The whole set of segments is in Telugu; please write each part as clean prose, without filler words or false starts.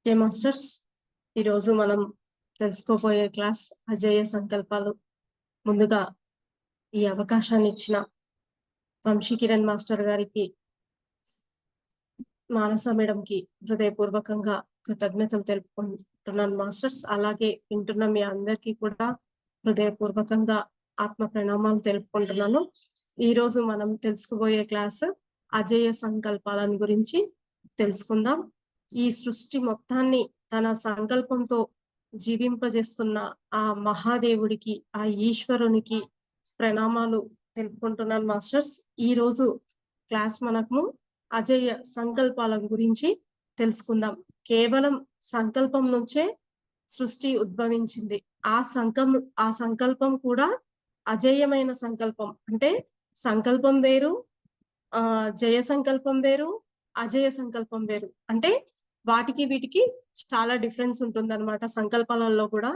ఓకే మాస్టర్స్, ఈరోజు మనం తెలుసుకోబోయే క్లాస్ అజేయ సంకల్పాలు. ముందుగా ఈ అవకాశాన్ని ఇచ్చిన వంశీకిరణ్ మాస్టర్ గారికి, మానస మేడంకి హృదయపూర్వకంగా కృతజ్ఞతలు తెలుపుకుంటున్నాను మాస్టర్స్. అలాగే వింటున్న మీ అందరికీ కూడా హృదయపూర్వకంగా ఆత్మ ప్రణామాలు తెలుపుకుంటున్నాను. ఈరోజు మనం తెలుసుకోబోయే క్లాస్ అజేయ సంకల్పాలను గురించి తెలుసుకుందాం. ఈ సృష్టి మొత్తాన్ని తన సంకల్పంతో జీవింపజేస్తున్న ఆ మహాదేవుడికి, ఆ ఈశ్వరునికి ప్రణామాలు తెలుపుకుంటున్నాను మాస్టర్స్. ఈ రోజు క్లాస్ మనకు అజేయ సంకల్పాల గురించి తెలుసుకుందాం. కేవలం సంకల్పం నుంచే సృష్టి ఉద్భవించింది. ఆ సంకల్పం కూడా అజేయమైన సంకల్పం. అంటే సంకల్పం వేరు, జయ సంకల్పం వేరు, అజేయ సంకల్పం వేరు. అంటే వాటికి వీటికి చాలా డిఫరెన్స్ ఉంటుందన్నమాట సంకల్పాలలో కూడా.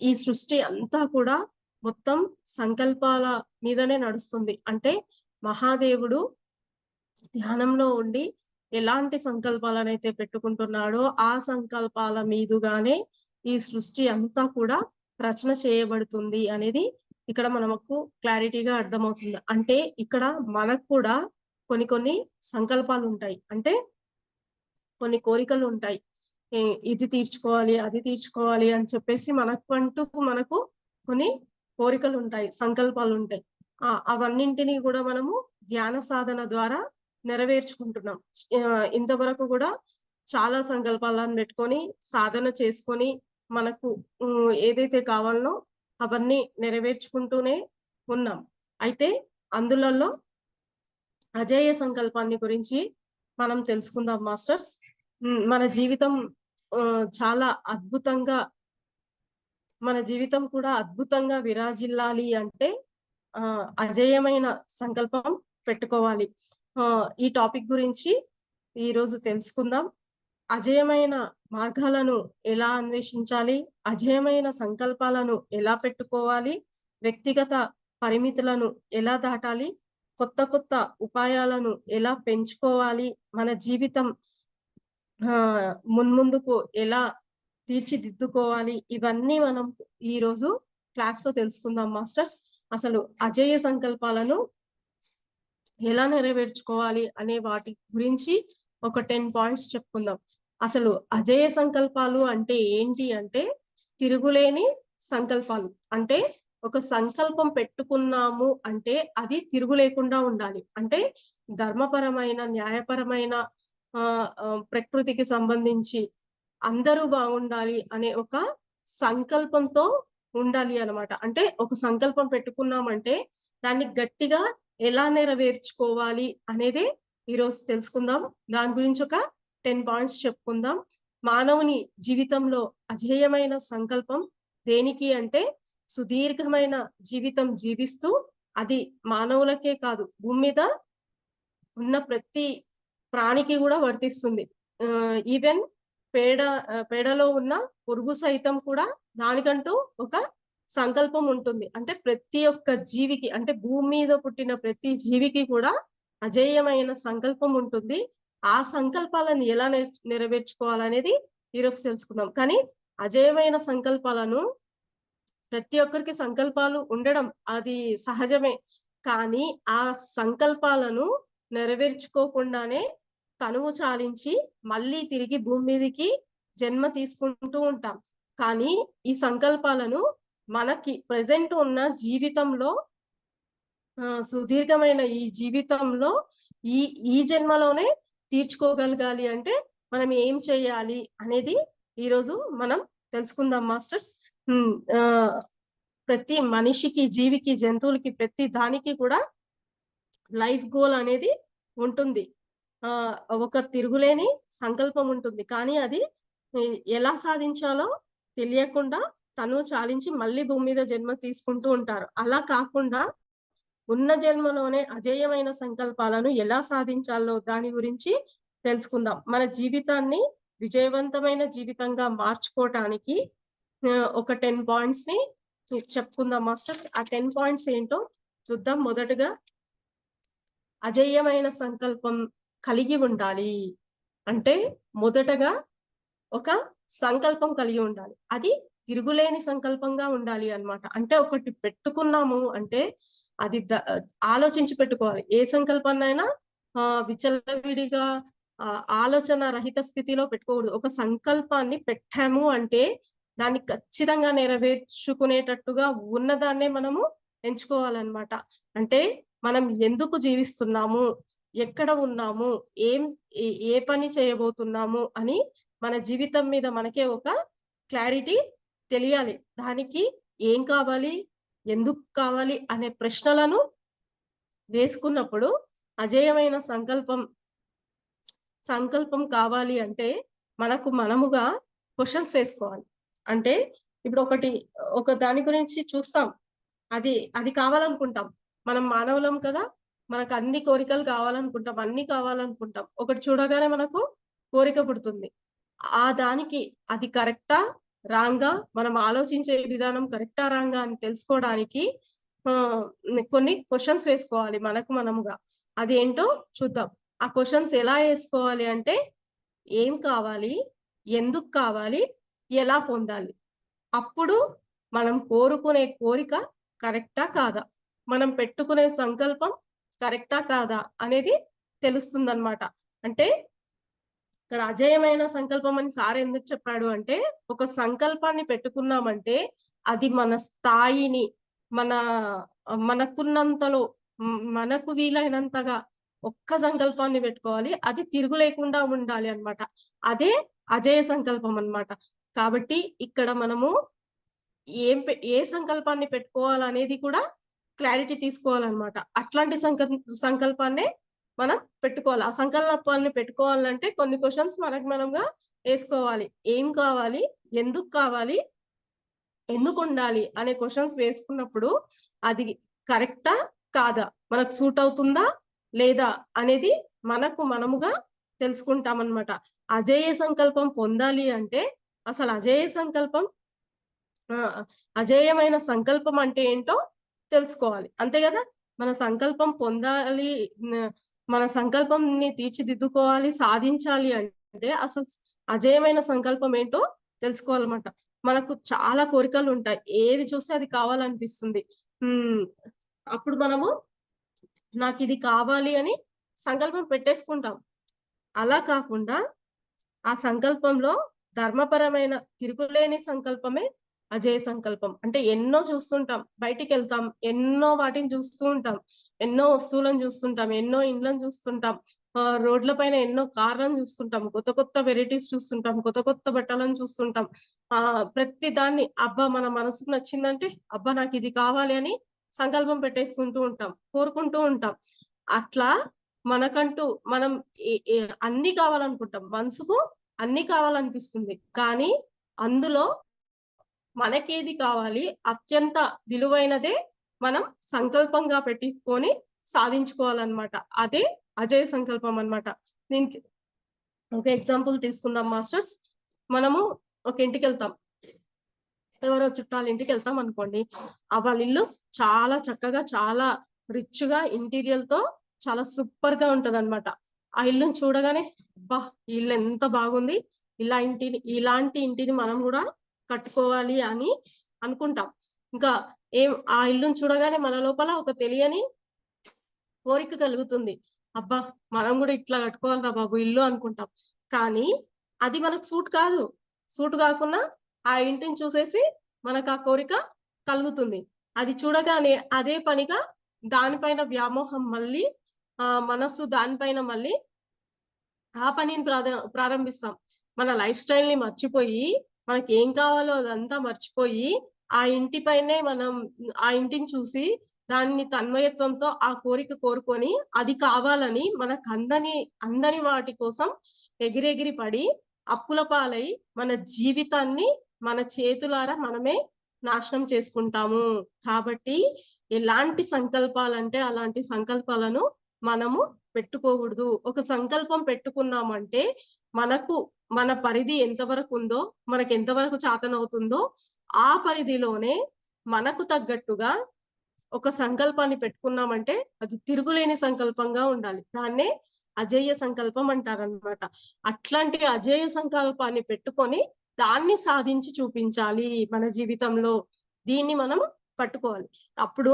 ఈ సృష్టి అంతా కూడా మొత్తం సంకల్పాల మీదనే నడుస్తుంది. అంటే మహాదేవుడు ధ్యానంలో ఉండి ఎలాంటి సంకల్పాలనైతే పెట్టుకుంటున్నాడో ఆ సంకల్పాల మీదుగానే ఈ సృష్టి అంతా కూడా రచన చేయబడుతుంది అనేది ఇక్కడ మనకు క్లారిటీగా అర్థమవుతుంది. అంటే ఇక్కడ మనకు కూడా కొన్ని కొన్ని సంకల్పాలు ఉంటాయి. అంటే కొన్ని కోరికలు ఉంటాయి. ఇది తీర్చుకోవాలి, అది తీర్చుకోవాలి అని చెప్పేసి మనకు కొన్ని కోరికలు ఉంటాయి, సంకల్పాలు ఉంటాయి. అవన్నింటినీ కూడా మనము ధ్యాన సాధన ద్వారా నెరవేర్చుకుంటున్నాం. ఇంతవరకు కూడా చాలా సంకల్పాలను పెట్టుకొని సాధన చేసుకొని మనకు ఏదైతే కావాలనో అవన్నీ నెరవేర్చుకుంటూనే ఉన్నాం. అయితే అందులలో అజేయ సంకల్పాన్ని గురించి మనం తెలుసుకుందాం మాస్టర్స్. మన జీవితం చాలా అద్భుతంగా, మన జీవితం కూడా అద్భుతంగా విరాజిల్లాలి అంటే అజేయమైన సంకల్పం పెట్టుకోవాలి. ఈ టాపిక్ గురించి ఈరోజు తెలుసుకుందాం. అజేయమైన మార్గాలను ఎలా అన్వేషించాలి, అజేయమైన సంకల్పాలను ఎలా పెట్టుకోవాలి, వ్యక్తిగత పరిమితులను ఎలా దాటాలి, కొత్త కొత్త ఉపాయాలను ఎలా పెంచుకోవాలి, మన జీవితం మున్ముందుకు ఎలా తీర్చిదిద్దుకోవాలి, ఇవన్నీ మనం ఈరోజు క్లాస్ లో తెలుసుకుందాం మాస్టర్స్. అసలు అజేయ సంకల్పాలను ఎలా నెరవేర్చుకోవాలి అనే వాటి గురించి ఒక 10 పాయింట్స్ చెప్పుకుందాం. అసలు అజేయ సంకల్పాలు అంటే ఏంటి అంటే తిరుగులేని సంకల్పాలు. అంటే ఒక సంకల్పం పెట్టుకున్నాము అంటే అది తిరుగు లేకుండా ఉండాలి. అంటే ధర్మపరమైన, న్యాయపరమైన, ప్రకృతికి సంబంధించి అందరూ బాగుండాలి అనే ఒక సంకల్పంతో ఉండాలి అన్నమాట. అంటే ఒక సంకల్పం పెట్టుకున్నామంటే దాన్ని గట్టిగా ఎలా నెరవేర్చుకోవాలి అనేదే ఈరోజు తెలుసుకుందాం. దాని గురించి ఒక 10 పాయింట్స్ చెప్పుకుందాం. మానవుని జీవితంలో అజేయమైన సంకల్పం దేనికి అంటే సుదీర్ఘమైన జీవితం జీవిస్తూ, అది మానవులకే కాదు భూమి మీద ఉన్న ప్రతి ప్రాణికి కూడా వర్తిస్తుంది. ఈవెన్ పేడలో ఉన్న పురుగు సైతం కూడా దానికంటూ ఒక సంకల్పం ఉంటుంది. అంటే ప్రతి ఒక్క జీవికి, అంటే భూమి మీద పుట్టిన ప్రతి జీవికి కూడా అజేయమైన సంకల్పం ఉంటుంది. ఆ సంకల్పాలను ఎలా నెరవేర్చుకోవాలనేది ఈరోజు తెలుసుకుందాం. కానీ అజేయమైన సంకల్పాలను, ప్రతి ఒక్కరికి సంకల్పాలు ఉండడం అది సహజమే. కానీ ఆ సంకల్పాలను నెరవేర్చుకోకుండానే తనువు చాలించి మళ్ళీ తిరిగి భూమి మీదకి జన్మ తీసుకుంటూ ఉంటాం. కానీ ఈ సంకల్పాలను మనకి ప్రెజెంట్ ఉన్న జీవితంలో, సుదీర్ఘమైన ఈ జీవితంలో ఈ ఈ జన్మలోనే తీర్చుకోగలగాలి అంటే మనం ఏం చేయాలి అనేది ఈరోజు మనం తెలుసుకుందాం మాస్టర్స్. ప్రతి మనిషికి, జీవికి, జంతువులకి, ప్రతి దానికి కూడా లైఫ్ గోల్ అనేది ఉంటుంది. ఒక తిరుగులేని సంకల్పం ఉంటుంది. కానీ అది ఎలా సాధించాలో తెలియకుండా తను చాలించి మళ్ళీ భూమి మీద జన్మ తీసుకుంటూ ఉంటారు. అలా కాకుండా ఉన్న జన్మలోనే అజేయమైన సంకల్పాలను ఎలా సాధించాలో దాని గురించి తెలుసుకుందాం. మన జీవితాన్ని విజయవంతమైన జీవితంగా మార్చుకోవటానికి ఒక 10 పాయింట్స్ ని చెప్పుకుందాం మాస్టర్స్. ఆ 10 పాయింట్స్ ఏంటో చూద్దాం. మొదటగా అజేయమైన సంకల్పం కలిగి ఉండాలి. అంటే మొదటగా ఒక సంకల్పం కలిగి ఉండాలి. అది తిరుగులేని సంకల్పంగా ఉండాలి అన్నమాట. అంటే ఒకటి పెట్టుకున్నాము అంటే అది ఆలోచించి పెట్టుకోవాలి. ఏ సంకల్పాన్నైనా విచ్చలవిడిగా ఆలోచన రహిత స్థితిలో పెట్టుకోకూడదు. ఒక సంకల్పాన్ని పెట్టాము అంటే దాన్ని ఖచ్చితంగా నెరవేర్చుకునేటట్టుగా ఉన్నదాన్నే మనము ఎంచుకోవాలన్నమాట. అంటే మనం ఎందుకు జీవిస్తున్నాము? ఎక్కడ ఉన్నాము? ఏం ఏ ఏ పని చేయబోతున్నాము అని మన జీవితం మీద మనకే ఒక క్లారిటీ తెలియాలి. దానికి ఏం కావాలి? ఎందుకు కావాలి? అనే ప్రశ్నలను వేసుకున్నప్పుడు అజేయమైన సంకల్పం కావాలి అంటే మనకు మనముగా క్వెషన్స్ వేసుకోవాలి. అంటే ఇప్పుడు ఒక దాని గురించి చూస్తాం. అది కావాలనుకుంటాం. మనం మానవులం కదా! మనకు అన్ని కోరికలు కావాలనుకుంటాం. అన్నీ కావాలనుకుంటాం. ఒకటి చూడగానే మనకు కోరిక పుడుతుంది. దానికి అది కరెక్టా? రాంగా? మనం ఆలోచించే విధానం కరెక్టా? రాంగా? అని తెలుసుకోవడానికి కొన్ని క్వెషన్స్ వేసుకోవాలి మనకు మనముగా. అదేంటో చూద్దాం. ఆ క్వెషన్స్ ఎలా ఏసుకోవాలి అంటే, ఏం కావాలి? ఎందుకు కావాలి? ఎలా పొందాలి? అప్పుడు మనం కోరుకునే కోరిక కరెక్టా? కాదా? మనం పెట్టుకునే సంకల్పం కరెక్టా? కాదా? అనేది తెలుస్తుందన్నమాట. అంటే ఇక్కడ అజేయమైన సంకల్పం అని సార్ ఎందుకు చెప్పాడు అంటే, ఒక సంకల్పాన్ని పెట్టుకున్నామంటే, అది మన స్థాయిని, మన మనకున్నంతలో మనకు వీలైనంతగా ఒక్క సంకల్పాన్ని పెట్టుకోవాలి. అది తిరుగు లేకుండా ఉండాలి అన్నమాట. అదే అజేయ సంకల్పం అన్నమాట. కాబట్టి ఇక్కడ మనము ఏ సంకల్పాన్ని పెట్టుకోవాలనేది కూడా క్లారిటీ తీసుకోవాలన్నమాట. అట్లాంటి సంకల్పాన్నే మనం పెట్టుకోవాలి. ఆ సంకల్పాన్ని పెట్టుకోవాలంటే కొన్ని క్వెషన్స్ మనకు మనంగా ఏసుకోవాలి. ఏం కావాలి? ఎందుకు కావాలి? ఎందుకుండాలి? అనే క్వెషన్స్ వేసుకున్నప్పుడు అది కరెక్టా? కాదా? మనకు సూట్ అవుతుందా? లేదా? అనేది మనకు మనముగా తెలుసుకుంటామన్నమాట. అజేయ సంకల్పం పొందాలి అంటే అసలు ఆ! అజేయమైన సంకల్పం అంటే ఏంటో తెలుసుకోవాలి. అంతే గదా! మన సంకల్పం పొందాలి. న మన సంకల్పంని తీర్చిదిద్దుకోవాలి, సాధించాలి అంటే అసలు అజేయమైన సంకల్పం ఏంటో తెలుసుకోవాలన్నమాట. మనకు చాలా కోరికలుంటాయి. ఏది చూస్తే అది కావాలనిపిస్తుంది. హ్మ్. అప్పుడు మనము నాకిది కావాలి అని సంకల్పం పెట్టేసుకుంటాం. అలా కాకుండా ఆ సంకల్పంలో ధర్మపరమైన తిరుగులేని సంకల్పమే అజేయ సంకల్పం. అంటే ఎన్నో చూస్తుంటాం. బయటికెళ్తాం. ఎన్నో వాటిని చూస్తూ ఉంటాం. ఎన్నో వస్తువులను చూస్తుంటాం. ఎన్నో ఇండ్లను చూస్తుంటాం. రోడ్ల పైన ఎన్నో కార్లను చూస్తుంటాం. కొత్త కొత్త వెరైటీస్ చూస్తుంటాం. కొత్త కొత్త బట్టలను చూస్తుంటాం. ప్రతి దాన్ని అబ్బా! మన మనసుకు నచ్చిందంటే అబ్బా! నాకిది కావాలి అని సంకల్పం పెట్టేసుకుంటూ ఉంటాం. కోరుకుంటూ ఉంటాం. అట్లా మనకంటూ మనం ఎ ఎ అన్నీ కావాలనుకుంటాం. మనసుకు అన్నీ కావాలనిపిస్తుంది. కానీ అందులో మనకేది కావాలి అత్యంత విలువైనదే మనం సంకల్పంగా పెట్టుకొని సాధించుకోవాలన్నమాట. అదే అజేయ సంకల్పం అన్నమాట. దీనికి ఒక ఎగ్జాంపుల్ తీసుకుందాం మాస్టర్స్. మనము ఒక ఇంటికెళ్తాం. ఎవరో చుట్టాల ఇంటికెళ్తాం అనుకోండి. వాళ్ళ ఇల్లు చాలా చక్కగా, చాలా రిచ్‌గా ఇంటీరియర్‌తో చాలా సూపర్‌గా ఉంటదన్నమాట. ఆ ఇల్లుని చూడగానే అబ్బా! ఈ ఇల్లు ఎంత బాగుంది. ఇలాంటి ఇంటిని మనం గూడా కట్టుకోవాలి అని అనుకుంటాం. ఇంకా ఆ ఇల్లుని చూడగానే మన లోపల ఒక తెలియని కోరిక కలుగుతుంది. అబ్బా! మనం గూడా ఇట్లా కట్టుకోవాలిరా బాబు ఇల్లు అనుకుంటాం. కానీ అది మనకు సూట్ కాదు. సూట్ కాకున్నా ఆ ఇంటిని చూసేసి మనకు ఆ కోరిక కలుగుతుంది. అది చూడగానే అదే పనిగా దానిపైన వ్యామోహం మళ్ళీ మనస్సు దానిపైన మళ్ళీ ఆ పనిని ప్రారంభిస్తాం. మన లైఫ్ స్టైల్‌ని మర్చిపోయి, మనకేం కావాలో అదంతా మర్చిపోయి, ఆ ఇంటి పైనే మనం ఆ ఇంటిని చూసి, దాన్ని తన్మయత్వంతో ఆ కోరిక కోరుకొని, అది కావాలని అందని వాటి కోసం ఎగిరెగిరి పడి, అప్పుల పాలై, మన జీవితాన్ని మన చేతులారా మనమే నాశనం చేసుకుంటాము. కాబట్టి ఎలాంటి సంకల్పాలంటే అలాంటి సంకల్పాలను మనము పెట్టుకోగూడదు. ఒక సంకల్పం పెట్టుకున్నామంటే, మనకు మన పరిధి ఎంతవరకుందో, మనకెంత వరకు చాతనవుతుందో, ఆ పరిధిలోనే మనకు తగ్గట్టుగా ఒక సంకల్పాన్ని పెట్టుకున్నామంటే, అది తిరుగులేని సంకల్పంగా ఉండాలి. దాన్నే అజేయ సంకల్పం అంటారనమాట. అట్లాంటి అజేయ సంకల్పాన్ని పెట్టుకొని దాన్ని సాధించి చూపించాలి మన జీవితంలో. దీన్ని మనం పట్టుకోవాలి. అప్పుడు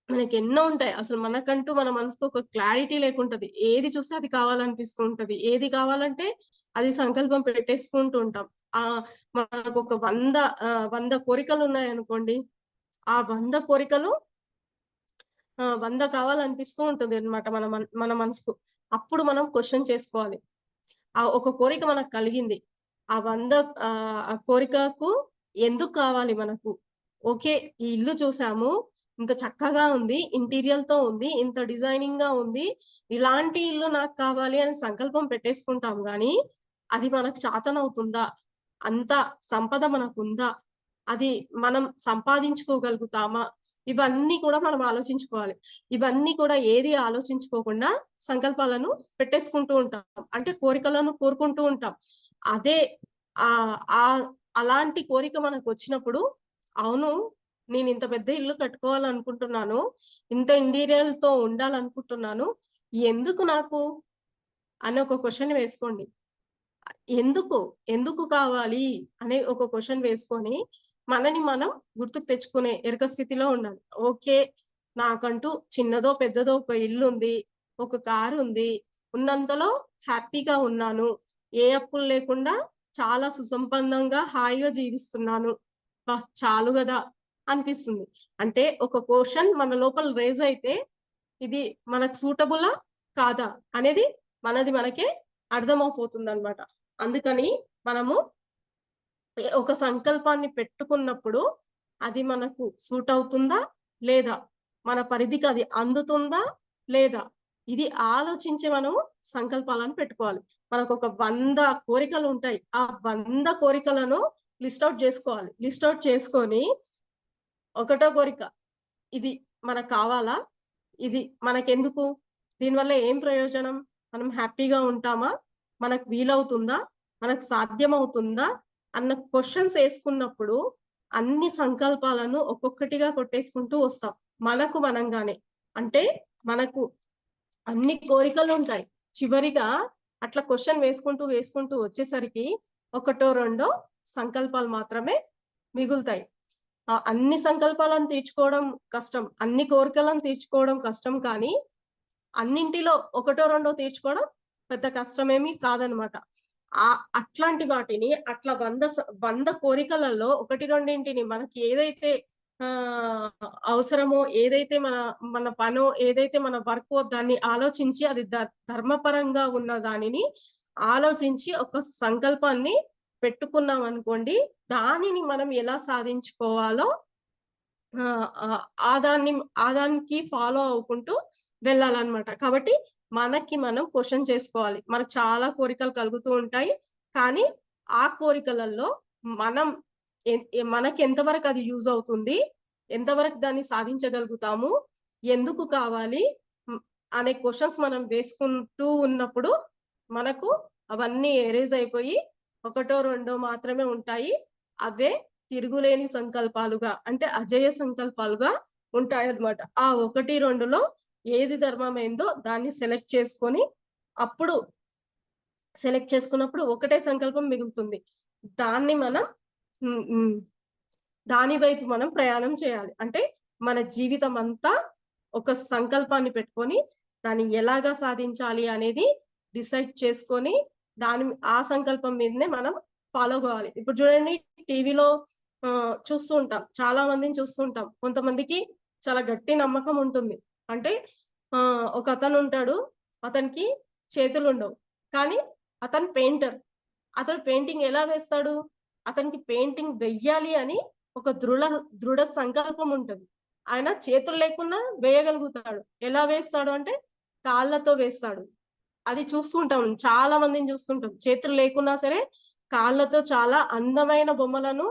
మనకెన్నో ఉంటాయి. అసలు మనకంటూ మన మనసుకు ఒక క్లారిటీ లేకుంటది. ఏది చూస్తే అది కావాలనిపిస్తూ ఉంటది. ఏది కావాలంటే అది సంకల్పం పెట్టేసుకుంటూ ఉంటాం. మనకొక 100 కోరికలున్నాయనుకోండి. ఆ 100 కోరికలు 100 కావాలనిపిస్తూ ఉంటదనమాట మన మనసుకు. అప్పుడు మనం క్వెషన్ చేసుకోవాలి. ఆ ఒక కోరిక మనకు కలిగింది. ఆ 100 ఆ కోరికకు ఎందుకు కావాలి మనకు? ఓకే. ఈ ఇల్లు చూసాము. ఇంత చక్కగా ఉంది. ఇంటీరియర్‌తో ఉంది. ఇంత డిజైనింగ్‌గా ఉంది. ఇలాంటి ఇల్లు నాకు కావాలి అని సంకల్పం పెట్టేసుకుంటాం గానీ, అది మనకు చాతనవుతుందా? అంత సంపద మనకుందా? అది మనం సంపాదించుకోగలుగుతామా? ఇవన్నీ కూడా మనం ఆలోచించుకోవాలి. ఇవన్నీ కూడా ఏది ఆలోచించుకోకుండా సంకల్పాలను పెట్టేసుకుంటూ ఉంటాం. అంటే కోరికలను కోరుకుంటూ ఉంటాం. అదే ఆహ్, ఆహ్, అలాంటి కోరిక మనకొచ్చినప్పుడు, అవును, నేనింత పెద్ద ఇల్లు కట్టుకోవాలనుకుంటున్నాను. ఇంత ఇంటీరియర్‌తో ఉండాలనుకుంటున్నాను. ఎందుకు నాకు? అని ఒక క్వెషన్ వేసుకోండి. ఎందుకు? ఎందుకు కావాలి? అనే ఒక క్వెషన్ వేసుకొని, మనని మనం గుర్తుకు తెచ్చుకునే ఎరక స్థితిలో ఉండాలి. ఓకే. నాకంటూ చిన్నదో, పెద్దదో ఒక ఇల్లుంది. ఒక కారుంది. ఉన్నంతలో హ్యాపీగా ఉన్నాను. ఏ అప్పులు లేకుండా చాలా సుసంపన్నంగా, హాయిగా జీవిస్తున్నాను. చాలు గదా! అనిపిస్తుంది. అంటే ఒక క్వెషన్ మన లోపల రైజ్ అయితే, ఇది మనకు సూటబులా? కాదా? అనేది మనది మనకే అర్థమైపోతుందనమాట. అందుకని మనము ఒక సంకల్పాన్ని పెట్టుకున్నప్పుడు అది మనకు సూట్ అవుతుందా? లేదా? మన పరిధికి అది అందుతుందా? లేదా? ఇది ఆలోచించి మనము సంకల్పాలను పెట్టుకోవాలి. మనకొక 100 కోరికలుంటాయి. ఆ 100 కోరికలను లిస్ట్ ఔట్ జేసుకోవాలి. లిస్ట్ ఔట్ చేసుకొని ఒకటో కోరిక, ఇది మనకు కావాలా? ఇది మనకెందుకు? దీనివల్ల ఏం ప్రయోజనం? మనం హ్యాపీగా ఉంటామా? మనకు వీలవుతుందా? మనకు సాధ్యమవుతుందా? అన్న క్వెషన్స్ ఏసుకున్నప్పుడు అన్ని సంకల్పాలను ఒక్కొక్కటిగా కొట్టేసుకుంటూ వస్తాం. మనకు మనంగానే. అంటే మనకు అన్ని కోరికలుంటాయి. చివరిగా అట్లా క్వెషన్ వేసుకుంటూ వచ్చేసరికి ఒకటో, రెండో సంకల్పాలు మాత్రమే మిగులుతాయి. అన్ని సంకల్పాలను తీర్చుకోవడం కష్టం. అన్ని కోరికలను తీర్చుకోవడం కష్టం కానీ, అన్నింటిలో ఒకటో, రెండో తీర్చుకోవడం పెద్ద కష్టమేమి కాదనమాట. అట్లాంటి వాటిని అట్లా 100 కోరికలలో 1, రెండింటిని మనకి ఏదైతే అవసరమో, ఏదైతే మన పనో, ఏదైతే మన వర్కో దాన్ని ఆలోచించి అది ధర్మపరంగా ఉన్న దానిని ఆలోచించి ఒక సంకల్పాన్ని పెట్టుకున్నామనుకోండి, దానిని మనం ఎలా సాధించుకోవాలో ఆ! దానికి ఫాలో అవ్వుకుంటూ వెళ్ళాలనమాట. కాబట్టి మనకి మనం క్వెషన్ చేసుకోవాలి. మనకు చాలా కోరికలు కలుగుతూ ఉంటాయి. కానీ ఆ కోరికలలో మనం మనకెంత వరకు అది యూజ్ అవుతుంది? ఎంతవరకు దాన్ని సాధించగలుగుతాము? ఎందుకు కావాలి? హ్మ్. అనే క్వెషన్స్ మనం వేసుకుంటూ ఉన్నప్పుడు మనకు అవన్నీ ఎరేజ్ అయిపోయి ఒకటో, రెండో మాత్రమే ఉంటాయి. అవే తిరుగులేని సంకల్పాలుగా అంటే అజేయ సంకల్పాలుగా ఉంటాయన్నమాట. ఆ 1, 2లో ఏది ధర్మమైందో దాన్ని అప్పుడు సెలెక్ట్ చేసుకున్నప్పుడు ఒకటే సంకల్పం మిగులుతుంది. దాన్ని మనం హ్మ్. హ్మ్. దాని వైపు మనం ప్రయాణం చేయాలి. అంటే మన జీవితమంతా ఒక సంకల్పాన్ని పెట్టుకొని దాన్ని ఎలాగా సాధించాలి అనేది డిసైడ్ చేసుకొని ఆ సంకల్పం మీదనే మనం ఫాలో కావాలి. ఇప్పుడు చూడండి, టీవీలో చూస్తూ ఉంటాం. చాలా మందిని చూస్తూ ఉంటాం. కొంతమందికి చాలా గట్టి నమ్మకం ఉంటుంది. అంటే ఒకతనుంటాడు. అతనికి చేతులుండవు. కానీ అతను పెయింటర్. అతను పెయింటింగ్ ఎలా వేస్తాడు? అతనికి పెయింటింగ్ వెయ్యాలి అని ఒక దృఢ సంకల్పం ఉంటది. ఆయన చేతులు లేకున్నా వేయగలుగుతాడు. ఎలా వేస్తాడు అంటే కాళ్ళతో వేస్తాడు. అది చూస్తూ ఉంటాం. చాలా మందిని చూస్తుంటాం. చేతులు లేకున్నా సరే కాళ్ళతో చాలా అందమైన బొమ్మలను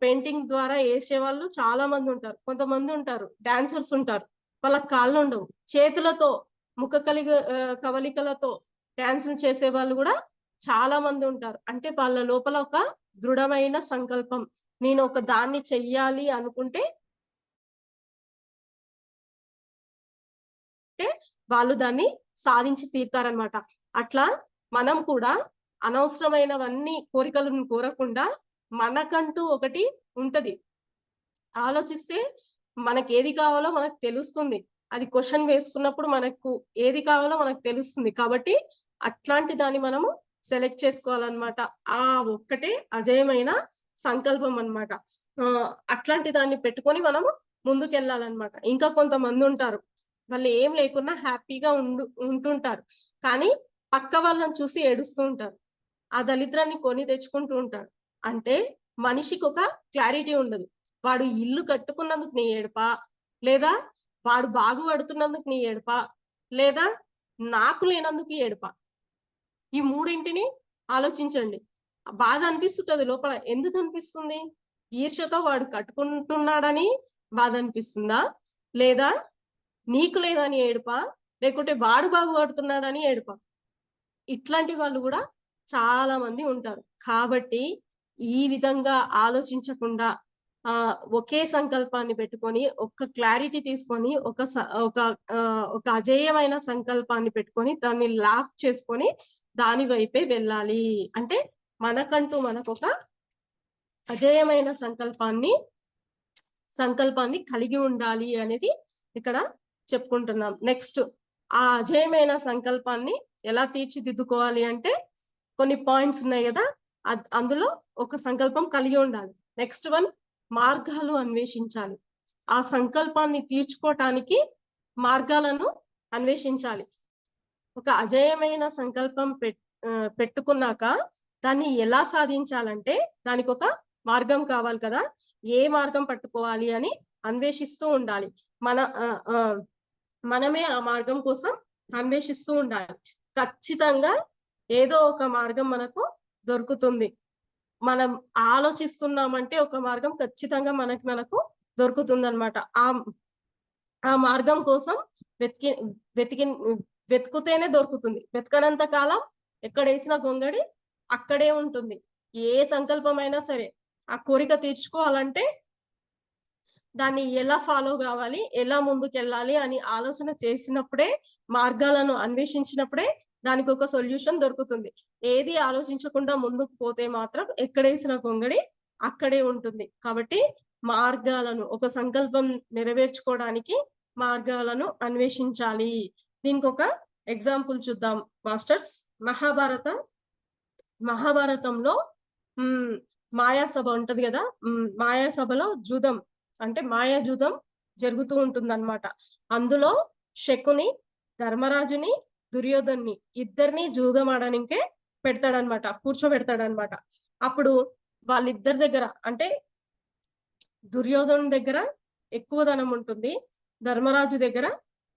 పెయింటింగ్ ద్వారా ఏసేవాళ్ళు చాలా మందుంటారు. కొంతమందుంటారు. డాన్సర్స్ ఉంటారు. వాళ్ళకి కాళ్ళుండవు. చేతులతో కవలికలతో డాన్సులు చేసేవాళ్ళు గూడా చాలా మందుంటారు. అంటే వాళ్ళ లోపల ఒక దృఢమైన సంకల్పం. నేనొక దాన్ని చెయ్యాలి అనుకుంటే వాళ్ళు దాన్ని సాధించి తీరుతారనమాట. అట్లా మనం కూడా అనవసరమైనవన్నీ కోరికలను కోరకుండా మనకంటూ ఒకటి ఉంటది. ఆలోచిస్తే మనకేది కావాలో మనకు తెలుస్తుంది. అది క్వెషన్ వేసుకున్నప్పుడు మనకు ఏది కావాలో మనకు తెలుస్తుంది. కాబట్టి అట్లాంటి దాన్ని మనము సెలెక్ట్ చేసుకోవాలనమాట. ఆ ఒక్కటే అజేయమైన సంకల్పం అన్నమాట. అట్లాంటి దాన్ని పెట్టుకొని మనము ముందుకెళ్ళాలన్నమాట. ఇంకా కొంతమందుంటారు. వాళ్ళు ఏం లేకున్నా హ్యాపీగా ఉంటుంటారు. కానీ పక్క వాళ్ళని చూసి ఏడుస్తూ ఉంటారు. ఆ దరిద్రాన్ని కొని తెచ్చుకుంటూ ఉంటాడు. అంటే మనిషికొక క్లారిటీ ఉండదు. వాడు ఇల్లు కట్టుకున్నందుకు నీ ఏడుపా? లేదా వాడు బాగుపడుతున్నందుకు నీ ఏడుపా? లేదా నాకు లేనందుకు ఏడుపా? ఈ మూడింటిని ఆలోచించండి. బాధ అనిపిస్తుంటది లోపల. ఎందుకనిపిస్తుంది? ఈర్ష్యతో వాడు కట్టుకుంటున్నాడని బాధ అనిపిస్తుందా? లేదా నీకు లేదని ఏడుపా? లేకుంటే వాడు బాగుపడుతున్నాడని ఏడుపా? ఇట్లాంటి వాళ్ళు గూడా చాలా మంది ఉంటారు. కాబట్టి ఈ విధంగా ఆలోచించకుండా ఒకే సంకల్పాన్ని పెట్టుకొని, ఒక క్లారిటీ తీసుకొని, ఒక అజేయమైన సంకల్పాన్ని పెట్టుకొని, దాన్ని లాక్ చేసుకొని, దాని వైపే వెళ్ళాలి. అంటే మనకంటూ మనకొక అజేయమైన సంకల్పాన్ని కలిగి ఉండాలి అనేది ఇక్కడ చెప్పుకుంటున్నాం. నెక్స్ట్ ఆ అజేయమైన సంకల్పాన్ని ఎలా తీర్చిదిద్దుకోవాలి అంటే కొన్ని పాయింట్స్ ఉన్నాయి గదా! అందులో ఒక సంకల్పం కలిగి ఉండాలి. నెక్స్ట్ వన్ మార్గాలు అన్వేషించాలి. ఆ సంకల్పాన్ని తీర్చుకోవటానికి మార్గాలను అన్వేషించాలి. ఒక అజేయమైన సంకల్పం పెట్టుకున్నాక దాన్ని ఎలా సాధించాలంటే దానికొక మార్గం కావాలి కదా! ఏ మార్గం పట్టుకోవాలి అని అన్వేషిస్తూ ఉండాలి. మన మనమే ఆ మార్గం కోసం అన్వేషిస్తూ ఉండాలి. ఖచ్చితంగా ఏదో ఒక మార్గం మనకు దొరుకుతుంది. మనం ఆలోచిస్తున్నామంటే ఒక మార్గం ఖచ్చితంగా మనకు దొరుకుతుందనమాట. ఆ మార్గం కోసం వెతికి వెతికి వెతుకుతేనే దొరుకుతుంది. వెతకనంత కాలం ఎక్కడేసిన గొంగడి అక్కడే ఉంటుంది. ఏ సంకల్పమైనా సరే, ఆ కోరిక తీర్చుకోవాలంటే దాన్ని ఎలా ఫాలో గావాలి, ఎలా ముందుకెళ్ళాలి అని ఆలోచన చేసినప్పుడే, మార్గాలను అన్వేషించినప్పుడే దానికొక సొల్యూషన్ దొరుకుతుంది. ఏది ఆలోచించకుండా ముందుకు పోతే మాత్రం ఎక్కడేసిన గొంగడి అక్కడే ఉంటుంది. కాబట్టి ఒక సంకల్పం నెరవేర్చుకోవడానికి మార్గాలను అన్వేషించాలి. దీనికొక ఎగ్జాంపుల్ చూద్దాం మాస్టర్స్. మహాభారతంలో హ్మ్. మాయాసభ ఉంటది గదా! మాయాసభలో జూదం అంటే మాయాజూదం జరుగుతూ ఉంటుందన్నమాట. అందులో శకుని, ధర్మరాజుని, దుర్యోధనుని ఇద్దరిని జూదం ఆడనికే పెడతాడన్నమాట. కూర్చోబెడతాడన్నమాట. అప్పుడు వాళ్ళిద్దరి దగ్గర అంటే దుర్యోధనుని దగ్గర ఎక్కువ ధనం ఉంటుంది. ధర్మరాజు దగ్గర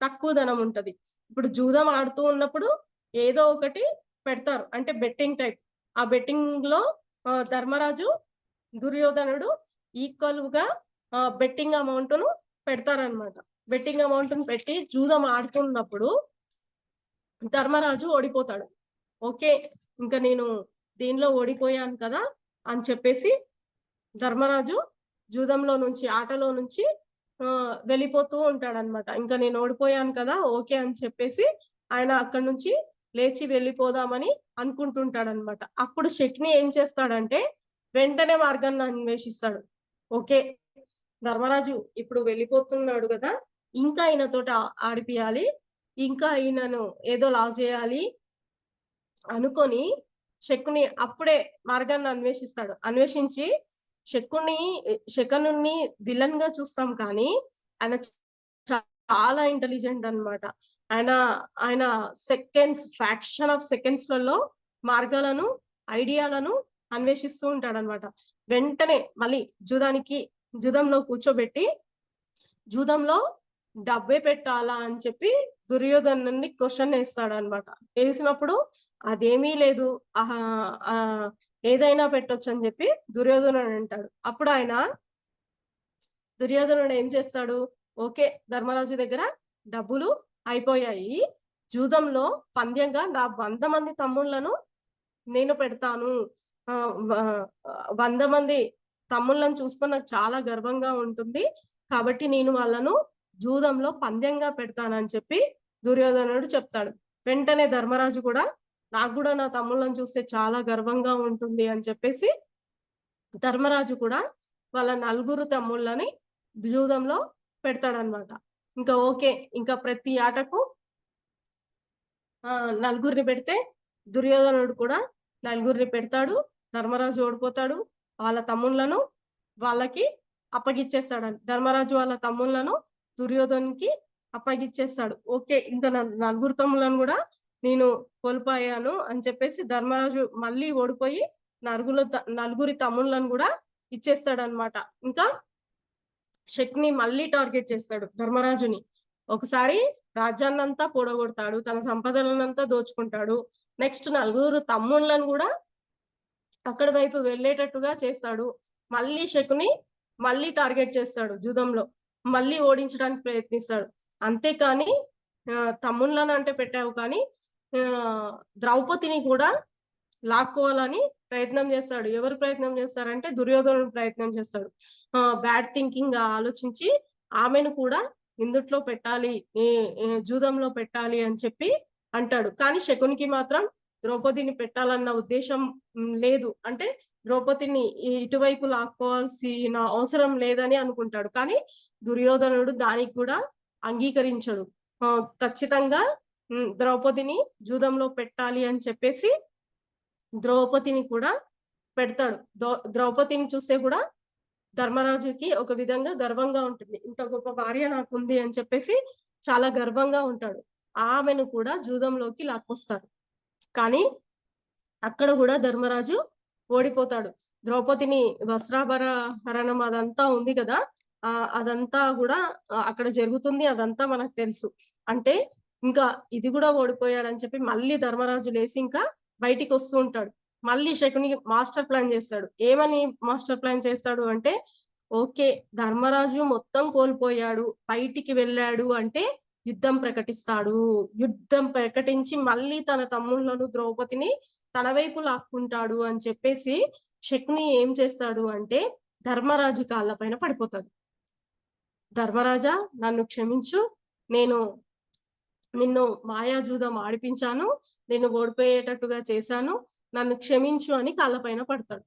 తక్కువ ధనం ఉంటది. ఇప్పుడు జూదం ఆడుతూ ఉన్నప్పుడు ఏదో ఒకటి పెడతారు. అంటే బెట్టింగ్ టైప్. ఆ బెట్టింగ్‌లో ధర్మరాజు, దుర్యోధనుడు ఈక్వల్‌గా బెట్టింగ్ అమౌంట్‌ను పెడతారనమాట. బెట్టింగ్ అమౌంట్‌ని పెట్టి జూదం ఆడుతున్నప్పుడు ధర్మరాజు ఓడిపోతాడు. ఓకే. ఇంక నేను దీనిలో ఓడిపోయాను కదా! అని చెప్పేసి ధర్మరాజు ఆటలో నుంచి వెళ్ళిపోతూ ఉంటాడనమాట. ఇంక నేను ఓడిపోయాను కదా! ఓకే అని చెప్పేసి ఆయన అక్కడి నుంచి లేచి వెళ్ళిపోదామని అనుకుంటుంటాడనమాట. అప్పుడు శకుని ఏం చేస్తాడంటే వెంటనే మార్గాన్ని అన్వేషిస్తాడు. ఓకే. ధర్మరాజు ఇప్పుడు వెళ్ళిపోతున్నాడు గదా! ఇంకా ఈయనతోటి ఆడిపియాలి. ఇంకా ఈయనను ఏదో లాస్ జేయాలి అనుకోని శకుని అప్పుడే మార్గాన్ని అన్వేషిస్తాడు. అన్వేషించి శకునుని విలన్‌గా చూస్తాం కానీ ఆయన చాలా ఇంటెలిజెంట్ అన్నమాట. ఆయన ఆయన ఫ్రాక్షన్ ఆఫ్ సెకండ్స్‌లలో మార్గాలను, ఐడియాలను అన్వేషిస్తూ ఉంటాడన్నమాట. వెంటనే మళ్ళీ జూదంలో కూర్చోబెట్టి జూదంలో డబ్బే పెట్టాలా అని చెప్పి దుర్యోధనుడిని క్వెషన్ ఏస్తాడన్నమాట. ఏసినప్పుడు అదేమీ లేదు. ఏదైనా పెట్టొచ్చని జెప్పి దుర్యోధనుడు అంటాడు. అప్పుడు దుర్యోధనుడు ఏం చేస్తాడు? ఓకే. ధర్మరాజు దగ్గర డబ్బులు అయిపోయాయి. జూదంలో పంద్యంగా నా 100 మంది తమ్ముళ్ళను నేను పెడతాను. ఆహ్, వ 100 మంది తమ్ముళ్ళని చూసుకొని నాకు చాలా గర్వంగా ఉంటుంది. కాబట్టి నేను వాళ్ళను జూదంలో పందెంగా పెడతానని చెప్పి దుర్యోధనుడు చెప్తాడు. వెంటనే ధర్మరాజు కూడా నాకు కూడా నా తమ్ముళ్ళని చూస్తే చాలా గర్వంగా ఉంటుంది అని చెప్పేసి ధర్మరాజు కూడా వాళ్ళ నలుగురు తమ్ముళ్ళని జూదంలో పెడతాడనమాట. ఇంకా ఓకే. ఇంకా ప్రతి ఆటకు నలుగురిని పెడితే దుర్యోధనుడు కూడా నలుగురిని పెడతాడు. ధర్మరాజు ఓడిపోతాడు. వాళ్ళ తమ్ముళ్ళను వాళ్ళకి అప్పగిచ్చేస్తాడంట. ధర్మరాజు వాళ్ళ తమ్ముళ్ళను దుర్యోధనునికి అప్పగిచ్చేస్తాడు. ఓకే. ఇంకా నలుగురు తమ్ముళ్ళను గూడా నేను కోల్పోయాను అని చెప్పేసి ధర్మరాజు మళ్ళీ ఓడిపోయి నలుగురి తమ్ముళ్ళను గూడా ఇచ్చేస్తాడన్నమాట. ఇంకా శకుని మళ్ళీ టార్గెట్ చేస్తాడు ధర్మరాజుని. ఒకసారి రాజ్యాన్నంతా కూడగొడతాడు. తన సంపదలనంతా దోచుకుంటాడు. నెక్స్ట్ నలుగురు తమ్ముళ్ళను గూడా అక్కడి వైపు వెళ్ళేటట్టుగా చేస్తాడు. మళ్ళీ శకుని మళ్ళీ టార్గెట్ చేస్తాడు జూదంలో. మళ్ళీ ఓడించడానికి ప్రయత్నిస్తాడు. అంతేకాని తమ్ముళ్ళను అంటే పెట్టావు కానీ ద్రౌపదిని కూడా లాక్కోవాలని ప్రయత్నం చేస్తాడు. ఎవరు ప్రయత్నం చేస్తారంటే దుర్యోధనుడు ప్రయత్నం చేస్తాడు. బ్యాడ్ థింకింగ్ ఆలోచించి ఆమెను కూడా ఇందుట్లో పెట్టాలి, జూదంలో పెట్టాలి అని చెప్పి అంటాడు. కానీ శకునికి మాత్రం ద్రౌపదిని పెట్టాలన్న ఉద్దేశం లేదు. అంటే ద్రౌపదిని ఇటువైపు లాక్కోవాల్సిన అవసరం లేదని అనుకుంటాడు. కానీ దుర్యోధనుడు దానికి కూడా అంగీకరించడు. ఖచ్చితంగా ద్రౌపదిని జూదంలో పెట్టాలి అని చెప్పేసి ద్రౌపదిని కూడా పెడతాడు. ద్రౌపదిని చూస్తే కూడా ధర్మరాజుకి ఒక విధంగా గర్వంగా ఉంటుంది. ఇంత గొప్ప భార్య నాకుంది అని చెప్పేసి చాలా గర్వంగా ఉంటాడు. ఆమెను కూడా జూదంలోకి లాక్కొస్తాడు. కానీ అక్కడ కూడా ధర్మరాజు ఓడిపోతాడు. ద్రౌపదిని వస్త్రాభరణం అదంతా ఉంది కదా! అదంతా కూడా అక్కడ జరుగుతుంది. అదంతా మనకు తెలుసు. అంటే ఇంకా ఇది కూడా ఓడిపోయాడని చెప్పి మళ్ళీ ధర్మరాజు లేసి ఇంకా బయటికొస్తూ ఉంటాడు. మళ్ళీ శకుని మాస్టర్ ప్లాన్ చేస్తాడు. ఏమని మాస్టర్ ప్లాన్ చేస్తాడు అంటే, ఓకే. ధర్మరాజు మొత్తం కోల్పోయాడు. బయటికి వెళ్ళాడు అంటే యుద్ధం ప్రకటిస్తాడు. యుద్ధం ప్రకటించి మళ్ళీ తన తమ్ముళ్ళను ద్రౌపదిని తన వైపు లాక్కుంటాడు అని చెప్పేసి శకుని ఏం చేస్తాడు అంటే ధర్మరాజు కాళ్ళ పైన పడిపోతాడు. ధర్మరాజా నన్ను క్షమించు. నేను నిన్ను మాయాజూదం ఆడిపించాను. నిన్ను ఓడిపోయేటట్టుగా చేశాను. నన్ను క్షమించు అని కాళ్ళ పైన పడతాడు.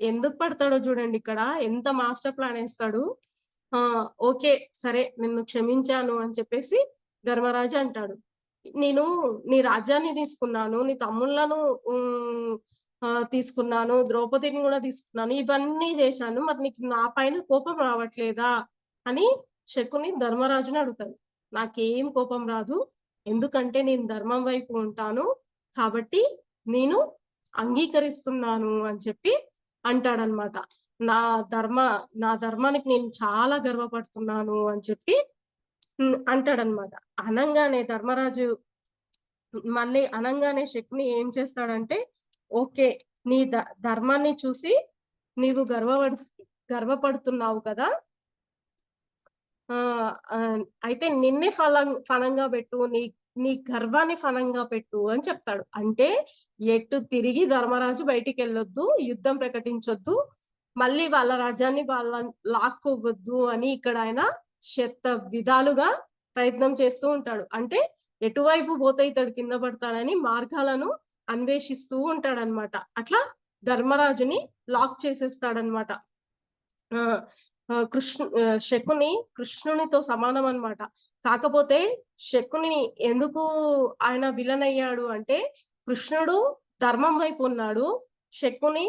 ఎందుకు పడతాడో చూడండి ఇక్కడ. ఎంత మాస్టర్ ప్లాన్ ఏస్తాడు. ఓకే. సరే నిన్ను క్షమించాను అని చెప్పేసి ధర్మరాజు అంటాడు. నేను నీ రాజ్యాన్ని తీసుకున్నాను. నీ తమ్ముళ్ళను తీసుకున్నాను. ద్రౌపదిని కూడా తీసుకున్నాను. ఇవన్నీ చేశాను. మరి నీకు నా పైన కోపం రావట్లేదా? అని శకుని ధర్మరాజుని అడుగుతాడు. నాకేం కోపం రాదు. ఎందుకంటే నేను ధర్మం వైపు ఉంటాను. కాబట్టి నేను అంగీకరిస్తున్నాను అని చెప్పి అంటాడనమాట. నా ధర్మానికి నేను చాలా గర్వపడుతున్నాను అని చెప్పి అంటాడనమాట. అనంగానే ధర్మరాజు మళ్ళీ అనంగానే శకుని ఏం చేస్తాడంటే, ఓకే. నీ ధర్మాన్ని చూసి నీవు గర్వపడుతున్నావు కదా! అయితే నిన్నే ఫలంగా పెట్టు. నీ గర్వాన్ని ఫలంగా పెట్టు అని చెప్తాడు. అంటే ఎటు తిరిగి ధర్మరాజు బయటికెళ్ళొద్దు, యుద్ధం ప్రకటించొద్దు, మళ్ళీ వాళ్ళ రాజ్యాన్ని లాక్కోవద్దు అని ఇక్కడ ఆయన శత విధాలుగా ప్రయత్నం చేస్తూ ఉంటాడు. అంటే ఎటువైపు పోతే ఇతడు కింద పడతాడని మార్గాలను అన్వేషిస్తూ ఉంటాడనమాట. అట్లా ధర్మరాజుని లాక్ చేసేస్తాడనమాట. శకుని కృష్ణునితో సమానం అన్నమాట. కాకపోతే శకుని ఎందుకు ఆయన విలన్ అయ్యాడు అంటే, కృష్ణుడు ధర్మం వైపు ఉన్నాడు. శకుని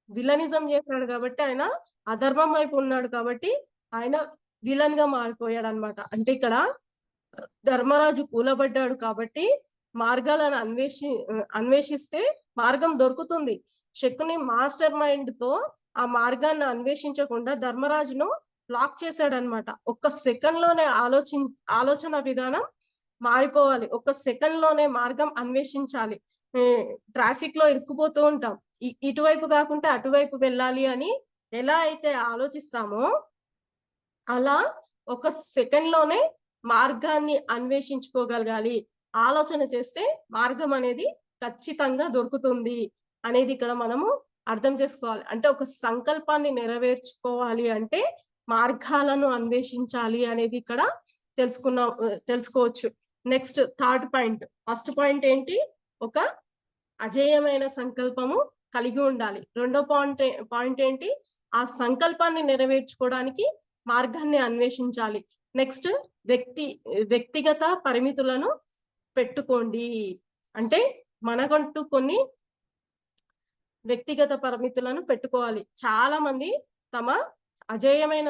విలనిజం చేశాడు కాబట్టి ఆయన అధర్మం వైపు ఉన్నాడు కాబట్టి ఆయన విలన్ గా మారిపోయాడన్నమాట. అంటే ఇక్కడ ధర్మరాజు కూలబడ్డాడు కాబట్టి మార్గాలను అన్వేషిస్తే మార్గం దొరుకుతుంది. శకుని మాస్టర్ మైండ్ తో ఆ మార్గాన్ని అన్వేషించకుండా ధర్మరాజును లాక్ చేశాడనమాట. ఒక్క సెకండ్ లోనే ఆలోచన విధానం మారిపోవాలి. ఒక్క సెకండ్ లోనే మార్గం అన్వేషించాలి. ట్రాఫిక్ లో ఇరుక్కుపోతూ ఉంటాం. ఇటువైపు కాకుండా అటువైపు వెళ్ళాలి అని ఎలా అయితే ఆలోచిస్తామో అలా ఒక సెకండ్ లోనే మార్గాన్ని అన్వేషించుకోగలగాలి. ఆలోచన చేస్తే మార్గం అనేది ఖచ్చితంగా దొరుకుతుంది అనేది ఇక్కడ మనము అర్థం చేసుకోవాలి. అంటే ఒక సంకల్పాన్ని నెరవేర్చుకోవాలి అంటే మార్గాలను అన్వేషించాలి అనేది ఇక్కడ తెలుసుకోవచ్చు. Next third point. First point ఏంటి? ఒక అజేయమైన సంకల్పము కలిగి ఉండాలి. రెండో పాయింట్ ఏంటి? ఆ సంకల్పాన్ని నెరవేర్చుకోవడానికి మార్గాన్ని అన్వేషించాలి. నెక్స్ట్ వ్యక్తిగత పరిమితులను పెట్టుకోండి. అంటే మనకంటూ కొన్ని వ్యక్తిగత పరిమితులను పెట్టుకోవాలి. చాలా మంది తమ అజేయమైన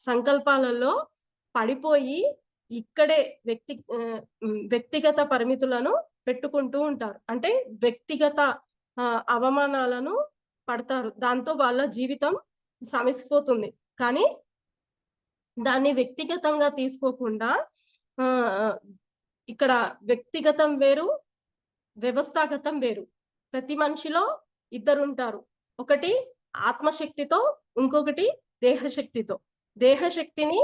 సంకల్పాలలో పడిపోయి ఇక్కడే వ్యక్తిగత పరిమితులను పెట్టుకుంటూ ఉంటారు. అంటే వ్యక్తిగత అవమానాలను పడతారు. దాంతో వాళ్ళ జీవితం సమసిపోతుంది. కానీ దాన్ని వ్యక్తిగతంగా తీసుకోకుండా ఇక్కడ వ్యక్తిగతం వేరు, వ్యవస్థాగతం వేరు. ప్రతి మనిషిలో ఇద్దరుంటారు. ఒకటి ఆత్మశక్తితో, ఇంకొకటి దేహశక్తితో. దేహశక్తిని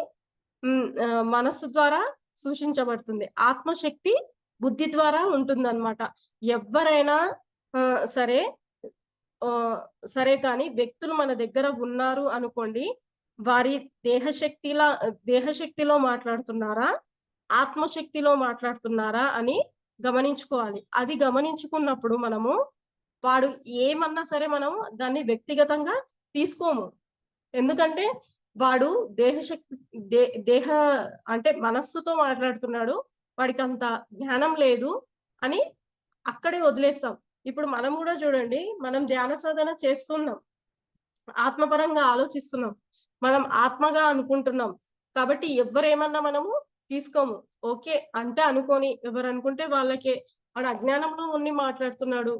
మనస్సు ద్వారా సూచించబడుతుంది. ఆత్మశక్తి బుద్ధి ద్వారా ఉంటుందన్నమాట. ఎవ్వరైనా సరే సరే కానీ వ్యక్తులు మన దగ్గర ఉన్నారు అనుకోండి. వారి దేహశక్తిలో మాట్లాడుతున్నారా? ఆత్మశక్తిలో మాట్లాడుతున్నారా అని గమనించుకోవాలి. అది గమనించుకున్నప్పుడు మనము వాడు ఏమన్నా సరే మనము దాన్ని వ్యక్తిగతంగా తీసుకోము. ఎందుకంటే వాడు దేహ అంటే మనస్సుతో మాట్లాడుతున్నాడు. వాడికంత జ్ఞానం లేదు అని అక్కడే వదిలేస్తాం. ఇప్పుడు మనం గూడా చూడండి, మనం ధ్యాన సాధన చేస్తున్నాం. ఆత్మపరంగా ఆలోచిస్తున్నాం. మనం ఆత్మగా అనుకుంటున్నాం. కాబట్టి ఎవ్వరేమన్నా మనము తీసుకోము. ఓకే అంటే అనుకోని, ఎవరనుకుంటే వాళ్ళకే. వాడు అజ్ఞానంలో ఉండి మాట్లాడుతున్నాడు.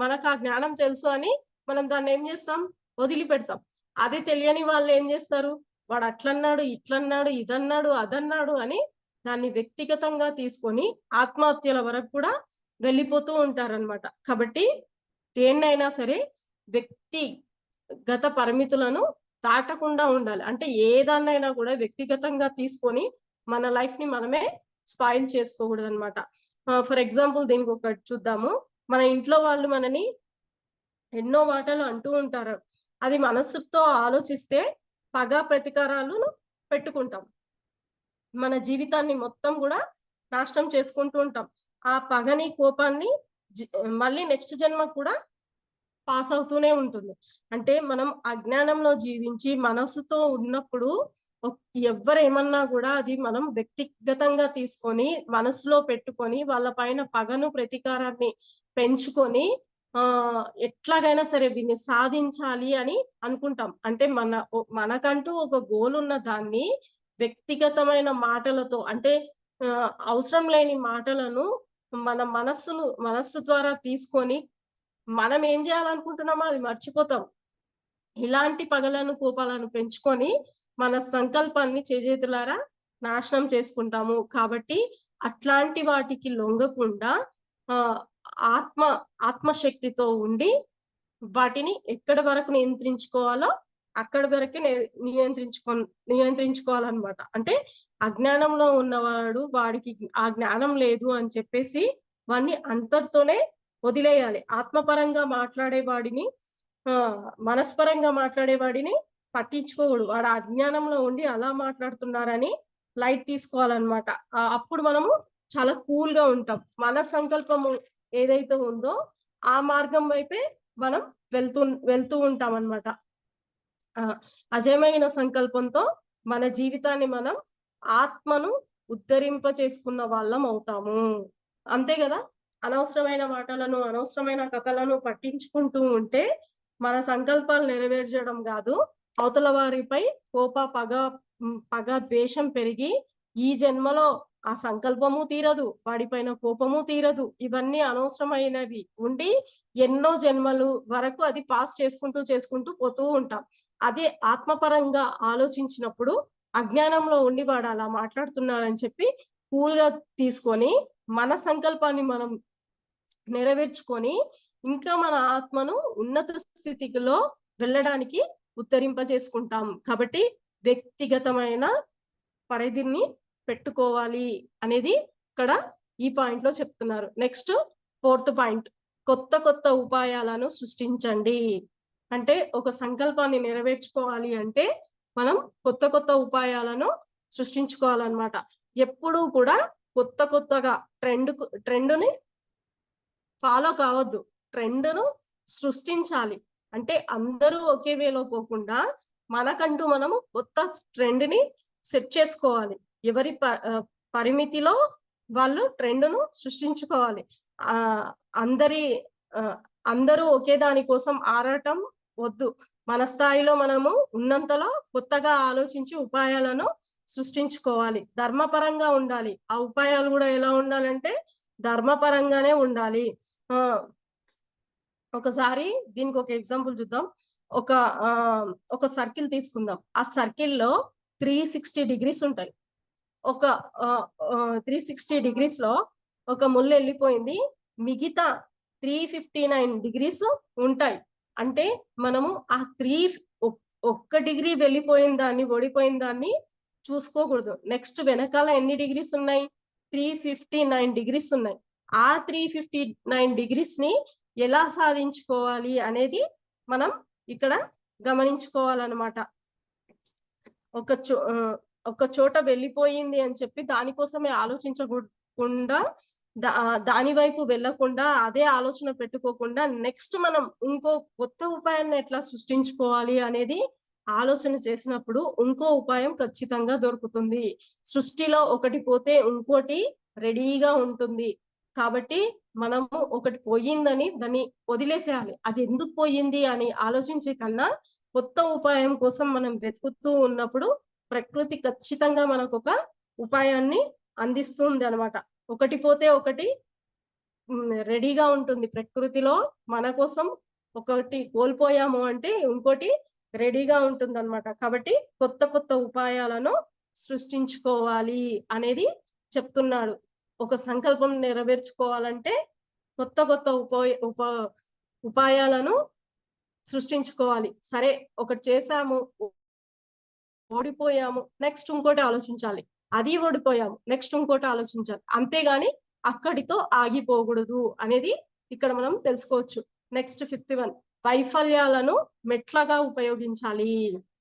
మనకు ఆ జ్ఞానం తెలుసు అని మనం దాన్నేం చేస్తాం? వదిలిపెడతాం. అదే తెలియని వాళ్ళేం చేస్తారు? వాడు అట్లన్నాడు, ఇట్లన్నాడు, ఇదన్నాడు, అదన్నాడు అని దాన్ని వ్యక్తిగతంగా తీసుకొని ఆత్మహత్యల వరకు కూడా వెళ్ళిపోతూ ఉంటారనమాట. కాబట్టి దేన్నైనా సరే వ్యక్తిగత పరిమితులను దాటకుండా ఉండాలి. అంటే ఏదాన్నైనా కూడా వ్యక్తిగతంగా తీసుకొని మన లైఫ్‌ని మనమే స్పాయిల్ చేసుకోకూడదనమాట. ఫర్ ఎగ్జాంపుల్ దీనికొకటి చూద్దాము. మన ఇంట్లో వాళ్ళు మనని ఎన్నో మాటలు అంటూ ఉంటారు. అది మనస్సుతో ఆలోచిస్తే పగ, ప్రతీకారాలను పెట్టుకుంటాం. మన జీవితాన్ని మొత్తం గూడా నాశనం చేసుకుంటూ ఉంటాం. ఆ పగని, కోపాన్ని మళ్ళీ నెక్స్ట్ జన్మకు కూడా పాస్ అవుతూనే ఉంటుంది. అంటే మనం అజ్ఞానంలో జీవించి మనస్సుతో ఉన్నప్పుడు ఎవ్వరేమన్నా గూడా అది మనం వ్యక్తిగతంగా తీసుకొని, మనసులో పెట్టుకొని, వాళ్ళ పైన పగను, ప్రతీకారాన్ని పెంచుకొని ఎట్లాగైనా సరే వీన్ని సాధించాలి అని అనుకుంటాం. అంటే మనకంటూ ఒక గోల్ ఉన్న దాన్ని వ్యక్తిగతమైన మాటలతో అంటే అవసరం లేని మాటలను మన మనస్సు ద్వారా తీసుకొని మనం ఏం చేయాలనుకుంటున్నామో అది మర్చిపోతాం. ఇలాంటి పగలను, కోపాలను పెంచుకొని మన సంకల్పాన్ని చేజేతులారా నాశనం చేసుకుంటాము. కాబట్టి అట్లాంటి వాటికి లొంగకుండా ఆహ్, ఆత్మశక్తితో ఉండి వాటిని ఎక్కడి వరకు నియంత్రించుకోవాలో అక్కడి వరకే నియంత్రించుకోవాలన్నమాట. అంటే అజ్ఞానంలో ఉన్నవాడు వాడికి ఆ జ్ఞానం లేదు అని చెప్పేసి వాడిని అంతటితోనే వదిలేయాలి. ఆత్మపరంగా మాట్లాడేవాడిని మనస్పరంగా మాట్లాడేవాడిని పట్టించుకోకూడదు. వాడు అజ్ఞానంలో ఉండి అలా మాట్లాడుతున్నారని లైట్ తీసుకోవాలన్నమాట. అప్పుడు మనము చాలా కూల్‌గా ఉంటాం. మన సంకల్పము ఏదైతే ఉందో ఆ మార్గం వైపే మనం వెళ్తూ ఉంటామన్నమాట. అజేయమైన సంకల్పంతో మన జీవితాన్ని మనం ఆత్మను ఉద్ధరింప చేసుకున్న వాళ్ళం అవుతాము. అంతే గదా! అనవసరమైన మాటలను, అనవసరమైన కథలను పట్టించుకుంటూ ఉంటే మన సంకల్పాలు నెరవేర్చడం గాదు. అవతల వారిపై పగ, ద్వేషం పెరిగి ఈ జన్మలో ఆ సంకల్పము తీరదు. వాడిపైన కోపము తీరదు. ఇవన్నీ అనవసరమైనవి ఉండి ఎన్నో జన్మలు వరకు అది పాస్ చేసుకుంటూ పోతూ ఉంటాం. అదే ఆత్మపరంగా ఆలోచించినప్పుడు అజ్ఞానంలో ఉండి వాడు అలా మాట్లాడుతున్నాడని చెప్పి కూల్‌గా తీసుకొని మన సంకల్పాన్ని మనం నెరవేర్చుకొని ఇంకా మన ఆత్మను ఉన్నత స్థితిలో వెళ్ళడానికి ఉత్తరింపజేసుకుంటాం. కాబట్టి వ్యక్తిగతమైన పరిధిని పెట్టుకోవాలి అనేది ఇక్కడ ఈ పాయింట్‌లో చెప్తున్నారు. Next fourth point. కొత్త ఉపాయాలను సృష్టించండి. అంటే ఒక సంకల్పాన్ని నెరవేర్చుకోవాలి అంటే మనం కొత్త ఉపాయాలను సృష్టించుకోవాలన్నమాట. ఎప్పుడూ కూడా కొత్తగా ట్రెండ్‌ని ఫాలో కావద్దు. ట్రెండ్‌ను సృష్టించాలి. అంటే అందరూ ఒకే వేలో పోకుండా మనకంటూ మనము కొత్త ట్రెండ్‌ని సెట్ చేసుకోవాలి. ఎవరి పరిమితిలో వాళ్ళు ట్రెండ్‌ను సృష్టించుకోవాలి. ఆహ్, అందరి ఆహ్, అందరూ ఒకే దాని కోసం ఆరాటం వద్దు. మన స్థాయిలో మనము ఉన్నంతలో కొత్తగా ఆలోచించి ఉపాయాలను సృష్టించుకోవాలి. ధర్మపరంగా ఉండాలి. ఆ ఉపాయాలు గూడా ఎలా ఉండాలంటే ధర్మపరంగానే ఉండాలి. ఆ! ఒకసారి దీనికొక ఎగ్జాంపుల్ చూద్దాం. ఒక ఒక సర్కిల్ తీసుకుందాం. ఆ సర్కిల్‌లో 360 డిగ్రీస్ ఉంటాయి. ఒక 360 డిగ్రీస్‌లో ఒక ముల్లెళ్ళిపోయింది. మిగతా 359 డిగ్రీస్ ఉంటాయి. అంటే మనము ఆ ఒక్క డిగ్రీ వెళ్ళిపోయిన దాన్ని, ఓడిపోయిన దాన్ని చూసుకోకూడదు. నెక్స్ట్ వెనకాల ఎన్ని డిగ్రీస్ ఉన్నాయి? 359 డిగ్రీస్ ఉన్నాయి. ఆ 359 డిగ్రీస్‌ని ఎలా సాధించుకోవాలి అనేది మనం ఇక్కడ గమనించుకోవాలనమాట. ఒక చో ఆహ్, ఒక చోట వెళ్ళిపోయింది అని చెప్పి దానికోసమే ఆలోచించకుండా దాని వైపు వెళ్ళకుండా అదే ఆలోచన పెట్టుకోకుండా నెక్స్ట్ మనం ఇంకో కొత్త ఉపాయాన్ని ఎట్లా సృష్టించుకోవాలి అనేది ఆలోచన చేసినప్పుడు ఇంకో ఉపాయం ఖచ్చితంగా దొరుకుతుంది. సృష్టిలో ఒకటి పోతే ఇంకోటి రెడీగా ఉంటుంది. కాబట్టి మనము ఒకటి పోయిందని దాన్ని వదిలేసేయాలి. అది ఎందుకు పోయింది అని ఆలోచించే కన్నా కొత్త ఉపాయం కోసం మనం వెతుకుతూ ఉన్నప్పుడు ప్రకృతి ఖచ్చితంగా మనకొక ఉపాయాన్ని అందిస్తుందనమాట. ఒకటి పోతే ఒకటి రెడీగా ఉంటుంది. ప్రకృతిలో మన కోసం ఒకటి కోల్పోయాము అంటే ఇంకోటి రెడీగా ఉంటుందనమాట. కాబట్టి కొత్త ఉపాయాలను సృష్టించుకోవాలి అనేది చెప్తున్నాడు. ఒక సంకల్పం నెరవేర్చుకోవాలంటే కొత్త ఉపాయాలను సృష్టించుకోవాలి. సరే ఒకటి చేశాము. ఓడిపోయాము. నెక్స్ట్ ఇంకోటి ఆలోచించాలి. అది ఓడిపోయాము. నెక్స్ట్ ఇంకోటి ఆలోచించాలి. అంతేగాని అక్కడితో ఆగిపోకూడదు అనేది ఇక్కడ మనం తెలుసుకోవచ్చు. నెక్స్ట్ ఫిఫ్త్ వన్ వైఫల్యాలను మెట్లగా ఉపయోగించాలి.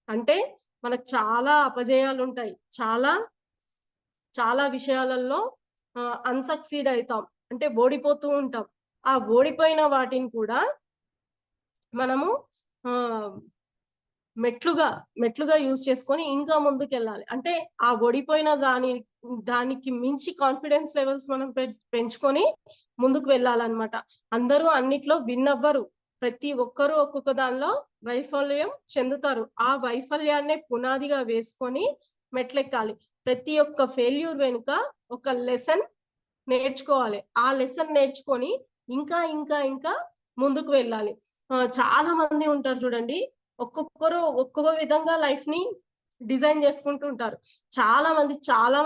అంటే మనకు చాలా అపజయాలుంటాయి. చాలా విషయాలలో అన్‌సక్సీడ్ అయితాం. అంటే ఓడిపోతూ ఉంటాం. ఆ ఓడిపోయిన వాటిని కూడా మనము ఆహ్ మెట్లుగా యూజ్ చేసుకొని ఇంకా ముందుకెళ్ళాలి. అంటే ఆ ఓడిపోయిన దానికి మించి కాన్ఫిడెన్స్ లెవెల్స్ మనం పెంచుకొని ముందుకు వెళ్ళాలన్నమాట. అందరూ అన్నిట్లో విన్ అవ్వరు. ప్రతి ఒక్కరు ఒక్కొక్క దానిలో వైఫల్యం చెందుతారు. ఆ వైఫల్యాన్నే పునాదిగా వేసుకొని మెట్లెక్కాలి. ప్రతి ఒక్క ఫెయిల్యూర్ వెనుక ఒక లెసన్ నేర్చుకోవాలి. ఆ లెసన్ నేర్చుకొని ఇంకా ముందుకు వెళ్ళాలి. చాలా మంది ఉంటారు చూడండి. ఒక్కొక్కరు ఒక్కొక్క విధంగా లైఫ్‌ని డిజైన్ చేసుకుంటూ ఉంటారు. చాలా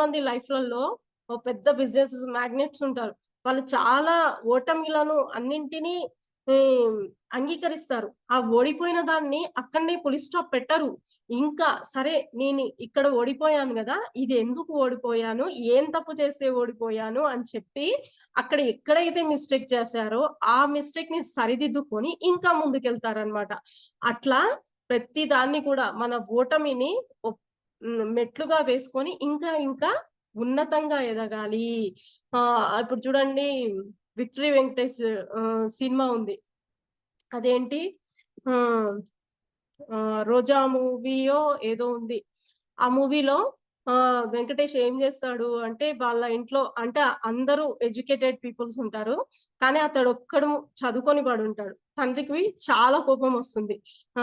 మంది లైఫ్‌లలో ఓ పెద్ద బిజినెస్ మాగ్నెట్స్ ఉంటారు. వాళ్ళు చాలా ఓటమిలను అన్నింటిని హ్మ్, అంగీకరిస్తారు. ఆ ఓడిపోయిన దాన్ని అక్కడనే ఫుల్ స్టాప్ పెట్టరు. ఇంకా సరే నేను ఇక్కడ ఓడిపోయాను గదా! ఇది ఎందుకు ఓడిపోయాను? ఏం తప్పు చేస్తే ఓడిపోయాను? అని చెప్పి అక్కడ ఎక్కడైతే మిస్టేక్ చేశారో ఆ మిస్టేక్‌ని సరిదిద్దుకొని ఇంకా ముందుకెళ్తారనమాట. అట్లా ప్రతి దాన్ని కూడా మన ఓటమిని మెట్లుగా వేసుకొని ఇంకా ఉన్నతంగా ఎదగాలి. ఇప్పుడు చూడండి 'విక్టరీ వెంకటేష్' సినిమా ఉంది. అదేంటి ఆహ్, 'రోజా' మూవీయో ఏదో ఉంది. ఆ మూవీలో వెంకటేష్ ఏం జేస్తాడు అంటే వాళ్ళ ఇంట్లో అంటే అందరూ ఎడ్యుకేటెడ్ పీపుల్స్ ఉంటారు. కానీ అతడొక్కడు చదువుకోని వాడుంటాడు. తండ్రికి చాలా కోపమొస్తుంది.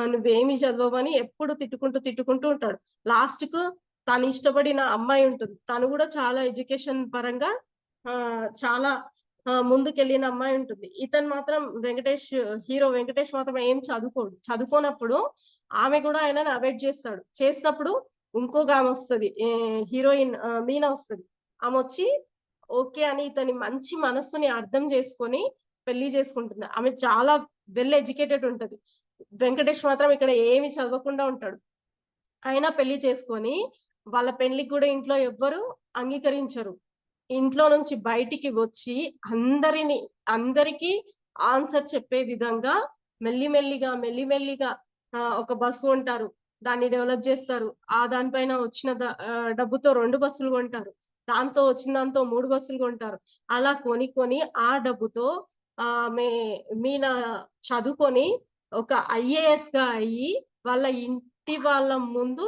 నువ్వేమి చదవవని ఎప్పుడు తిట్టుకుంటూ ఉంటాడు. లాస్ట్‌కు తను ఇష్టపడిన అమ్మాయి ఉంటుంది. తను గూడా చాలా ఎడ్యుకేషన్ పరంగా చాలా ముందుకెళ్ళిన అమ్మాయి ఉంటుంది. ఇతను మాత్రం హీరో వెంకటేష్ మాత్రం ఏం చదువుకోడు. చదువుకోనప్పుడు ఆమె గూడా ఆయనని అవాయిడ్ జేస్తాడు. చేసినప్పుడు ఇంకొకామొస్తది. మీనా వస్తది. ఆమొచ్చి ఓకే అని ఇతని మంచి మనస్సుని అర్థం చేసుకొని పెళ్లి చేసుకుంటుంది. ఆమె చాలా వెల్ ఎడ్యుకేటెడ్ ఉంటది. వెంకటేష్ మాత్రం ఇక్కడ ఏమి చదవకుండా ఉంటాడు. అయినా పెళ్లి చేసుకొని వాళ్ళ పెళ్ళికి గూడా ఇంట్లో ఎవ్వరు అంగీకరించరు. ఇంట్లో నుంచి బయటికి వచ్చి అందరికి ఆన్సర్ చెప్పే విధంగా మెల్లిమెల్లిగా ఒక బస్ కొంటారు. దాన్ని డెవలప్ జేస్తారు. దానిపైన వచ్చిన డబ్బుతో 2 బస్సులు కొంటారు. దాంతో వచ్చిన దాంతో 3 బస్సులు కొంటారు. అలా కొని ఆ డబ్బుతో ఆమె మీనా చదువుకొని ఒక ఐఏఎస్‌గా అయ్యి వాళ్ళ ఇంటి వాళ్ళ ముందు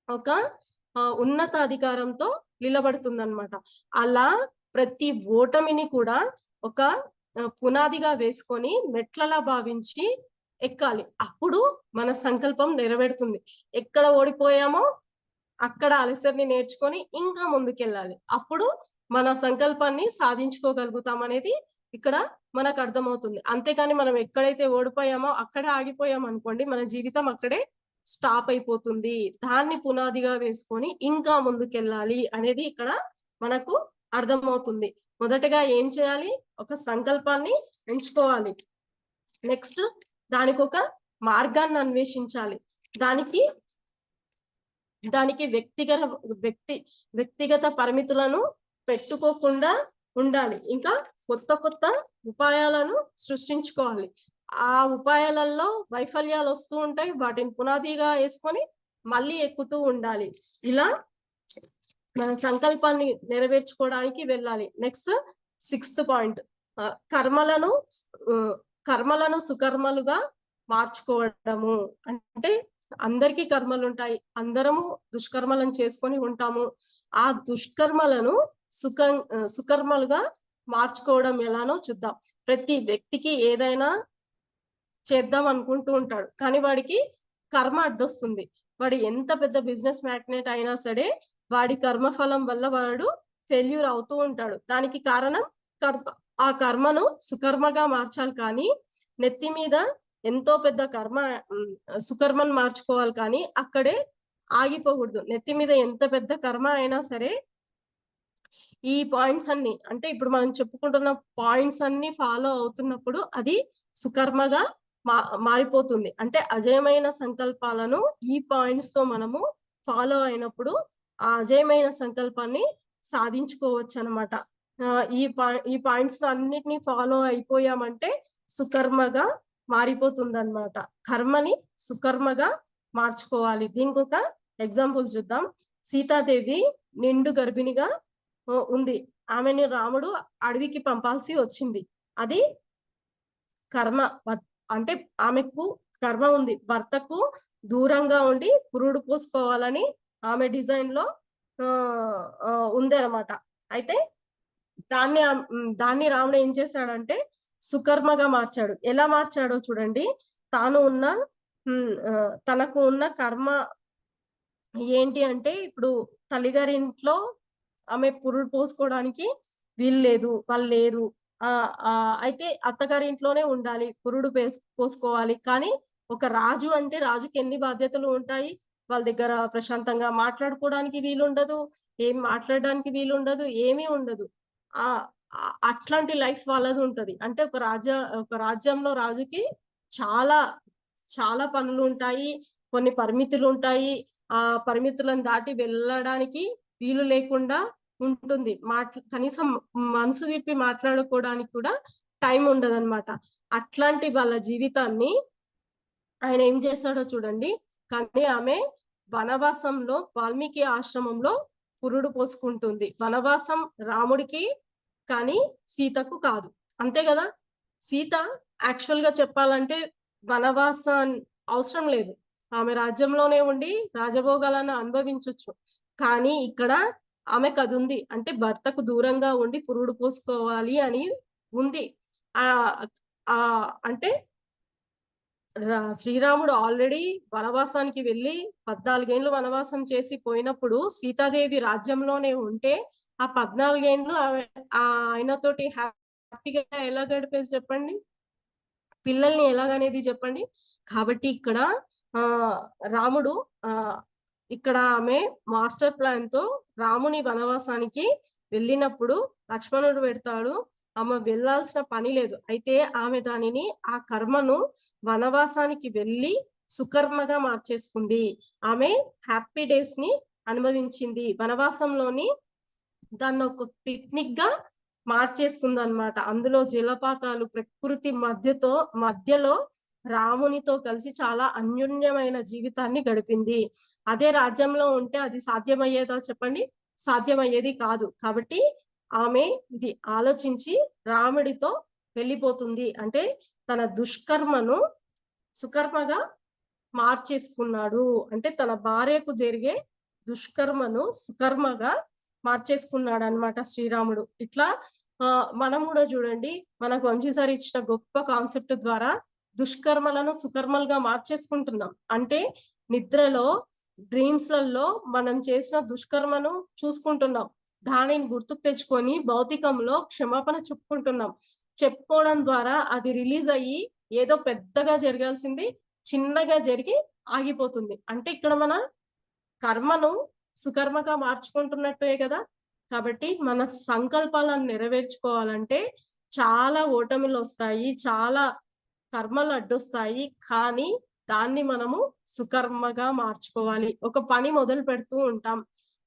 ఒక ఉన్నతాధికారంతో నిలబడుతుందన్నమాట. అలా ప్రతి ఓటమిని కూడా ఒక పునాదిగా వేసుకొని మెట్లలా భావించి ఎక్కాలి. అప్పుడు మన సంకల్పం నెరవేరుతుంది. ఎక్కడ ఓడిపోయామో అక్కడ అలసటని నేర్చుకొని ఇంకా ముందుకెళ్ళాలి. అప్పుడు మన సంకల్పాన్ని సాధించుకోగలుగుతామనేది ఇక్కడ మనకర్థమవుతుంది. అంతేకాని మనం ఎక్కడైతే ఓడిపోయామో అక్కడే ఆగిపోయామనుకోండి, మన జీవితం అక్కడే స్టాప్ అయిపోతుంది. దాన్ని పునాదిగా వేసుకొని ఇంకా ముందుకెళ్ళాలి అనేది ఇక్కడ మనకు అర్థమవుతుంది. మొదటగా ఏం చేయాలి? ఒక సంకల్పాన్ని ఎంచుకోవాలి. నెక్స్ట్ దానికొక మార్గాన్ని అన్వేషించాలి. దానికి వ్యక్తిగత పరిమితులను పెట్టుకోకుండా ఉండాలి. ఇంకా కొత్త ఉపాయాలను సృష్టించుకోవాలి. ఆ ఉపాయాలలో వైఫల్యాలు వస్తూ ఉంటాయి. వాటిని పునాదిగా వేసుకొని మళ్ళీ ఎక్కుతూ ఉండాలి. ఇలా మన సంకల్పాన్ని నెరవేర్చుకోవడానికి వెళ్ళాలి. నెక్స్ట్ 6th పాయింట్ కర్మలను సుకర్మలుగా మార్చుకోవడము. అంటే అందరికీ కర్మలుంటాయి. అందరము దుష్కర్మలను చేసుకొని ఉంటాము. ఆ దుష్కర్మలను సుకర్మలుగా మార్చుకోవడం ఎలానో చూద్దాం. ప్రతి వ్యక్తికి ఏదైనా చేద్దాం అనుకుంటూ ఉంటాడు. కానీ వాడికి కర్మ అడ్డొస్తుంది. వాడు ఎంత పెద్ద బిజినెస్ మ్యాగ్నెట్ అయినా సరే వాడి కర్మఫలం వల్ల వాడు ఫెయిల్యూర్ అవుతూ ఉంటాడు. దానికి కారణం ఆ కర్మను సుకర్మగా మార్చాలి కానీ నెత్తి మీద ఎంతో పెద్ద సుకర్మను మార్చుకోవాలి కానీ అక్కడే ఆగిపోకూడదు. నెత్తి మీద ఎంత పెద్ద కర్మ అయినా సరే ఈ పాయింట్స్ అన్ని అంటే ఇప్పుడు మనం చెప్పుకుంటున్న పాయింట్స్ అన్ని ఫాలో అవుతున్నప్పుడు అది సుకర్మగా మారిపోతుంది. అంటే అజేయమైన సంకల్పాలను ఈ పాయింట్స్ తో మనము ఫాలో అయినప్పుడు ఆ అజేయమైన సంకల్పాన్ని సాధించుకోవచ్చు అన్నమాట. ఈ పాయింట్స్ అన్నిటిని ఫాలో అయిపోయామంటే సుకర్మగా మారిపోతుందన్నమాట. కర్మని సుకర్మగా మార్చుకోవాలి. దీనికి ఒక ఎగ్జాంపుల్ చూద్దాం. సీతాదేవి నిండు గర్భిణిగా ఉంది. ఆమెని రాముడు అడవికి పంపాల్సి వచ్చింది. అది కర్మ. అంటే ఆమెకు కర్మ ఉంది. భర్తకు దూరంగా ఉండి పురుడు పోసుకోవాలని ఆమె డిజైన్ లో ఉంది అన్నమాట. అయితే దాన్ని రాముడు ఏం చేశాడంటే సుకర్మగా మార్చాడు. ఎలా మార్చాడో చూడండి. తనకు ఉన్న కర్మ ఏంటి అంటే ఇప్పుడు తల్లిగారి ఇంట్లో ఆమె పురుడు పోసుకోవడానికి వాళ్ళు లేరు. అయితే అత్తగారి ఇంట్లోనే ఉండాలి. పురుడు పోసుకోవాలి. కానీ ఒక రాజు అంటే రాజుకి ఎన్ని బాధ్యతలు ఉంటాయి. వాళ్ళ దగ్గర ప్రశాంతంగా మాట్లాడుకోవడానికి వీలుండదు. ఏం మాట్లాడడానికి వీలుండదు. ఏమీ ఉండదు. అట్లాంటి లైఫ్ వాళ్ళది ఉంటది. అంటే ఒక రాజ్యంలో రాజుకి చాలా చాలా పనులు ఉంటాయి. కొన్ని పరిమితులు ఉంటాయి. ఆ పరిమితులను దాటి వెళ్ళడానికి వీలు లేకుండా ఉంటుంది. కనీసం మనసు విప్పి మాట్లాడుకోవడానికి కూడా టైం ఉండదన్నమాట. అట్లాంటి వాళ్ళ జీవితాన్ని ఆయన ఏం చేశాడో చూడండి. కానీ ఆమె వనవాసంలో వాల్మీకి ఆశ్రమంలో పురుడు పోసుకుంటుంది. వనవాసం రాముడికి కానీ సీతకు కాదు. అంతే కదా. సీత యాక్చువల్ గా చెప్పాలంటే వనవాసం అవసరం లేదు. ఆమె రాజ్యంలోనే ఉండి రాజభోగాలను అనుభవించొచ్చు. కానీ ఇక్కడ ఆమెకు అది ఉంది. అంటే భర్తకు దూరంగా ఉండి పురుడు పోసుకోవాలి అని ఉంది. అంటే శ్రీరాముడు ఆల్రెడీ వనవాసానికి వెళ్ళి 14 ఏళ్ళు వనవాసం చేసి పోయినప్పుడు సీతాదేవి రాజ్యంలోనే ఉంటే ఆ 14 ఏళ్ళు ఆయనతోటి హ్యాపీగా ఎలా గడిపేది చెప్పండి. పిల్లల్ని ఎలాగనేది చెప్పండి. కాబట్టి ఇక్కడ రాముడు ఇక్కడ ఆమె మాస్టర్ ప్లాన్ తో రాముని వనవాసానికి వెళ్ళినప్పుడు లక్ష్మణుడు పెడతాడు. ఆమె వెళ్ళాల్సిన పని లేదు. అయితే ఆమె ఆ కర్మను వనవాసానికి వెళ్ళి సుకర్మగా మార్చేసుకుంది. ఆమె హ్యాపీ డేస్ ని అనుభవించింది. వనవాసంలోని దాన్ని ఒక పిక్నిక్ గా మార్చేసుకుందన్నమాట. అందులో జలపాతాలు ప్రకృతి మధ్యలో రామునితో కలిసి చాలా అన్యోన్యమైన జీవితాన్ని గడిపింది. అదే రాజ్యంలో ఉంటే అది సాధ్యమయ్యేదో చెప్పండి? సాధ్యమయ్యేది కాదు. కాబట్టి ఆమె ఇది ఆలోచించి రాముడితో వెళ్ళిపోతుంది. అంటే తన దుష్కర్మను సుకర్మగా మార్చేసుకున్నాడు. అంటే తన భార్యకు జరిగే దుష్కర్మను సుకర్మగా మార్చేసుకున్నాడనమాట శ్రీరాముడు. ఇట్లా మనం గూడా జూడండి, మనకు వంశీ సార్ ఇచ్చిన గొప్ప కాన్సెప్ట్ ద్వారా దుష్కర్మలను సుకర్మలుగా మార్చేసుకుంటున్నాం. అంటే నిద్రలో, డ్రీమ్స్‌లలో మనం చేసిన దుష్కర్మను చూసుకుంటున్నాం. దానిని గుర్తుకు తెచ్చుకొని భౌతికంలో క్షమాపణ చెప్పుకుంటున్నాం. చెప్పుకోవడం ద్వారా అది రిలీజ్ అయ్యి ఏదో పెద్దగా జరగాల్సింది చిన్నగా జరిగి ఆగిపోతుంది. అంటే ఇక్కడ మన కర్మను సుకర్మగా మార్చుకుంటున్నట్టే గదా! కాబట్టి మన సంకల్పాలను నెరవేర్చుకోవాలంటే చాలా ఓటములొస్తాయి. చాలా కర్మలు అడ్డొస్తాయి. కానీ దాన్ని మనము సుకర్మగా మార్చుకోవాలి. ఒక పని మొదలు పెడుతూ ఉంటాం.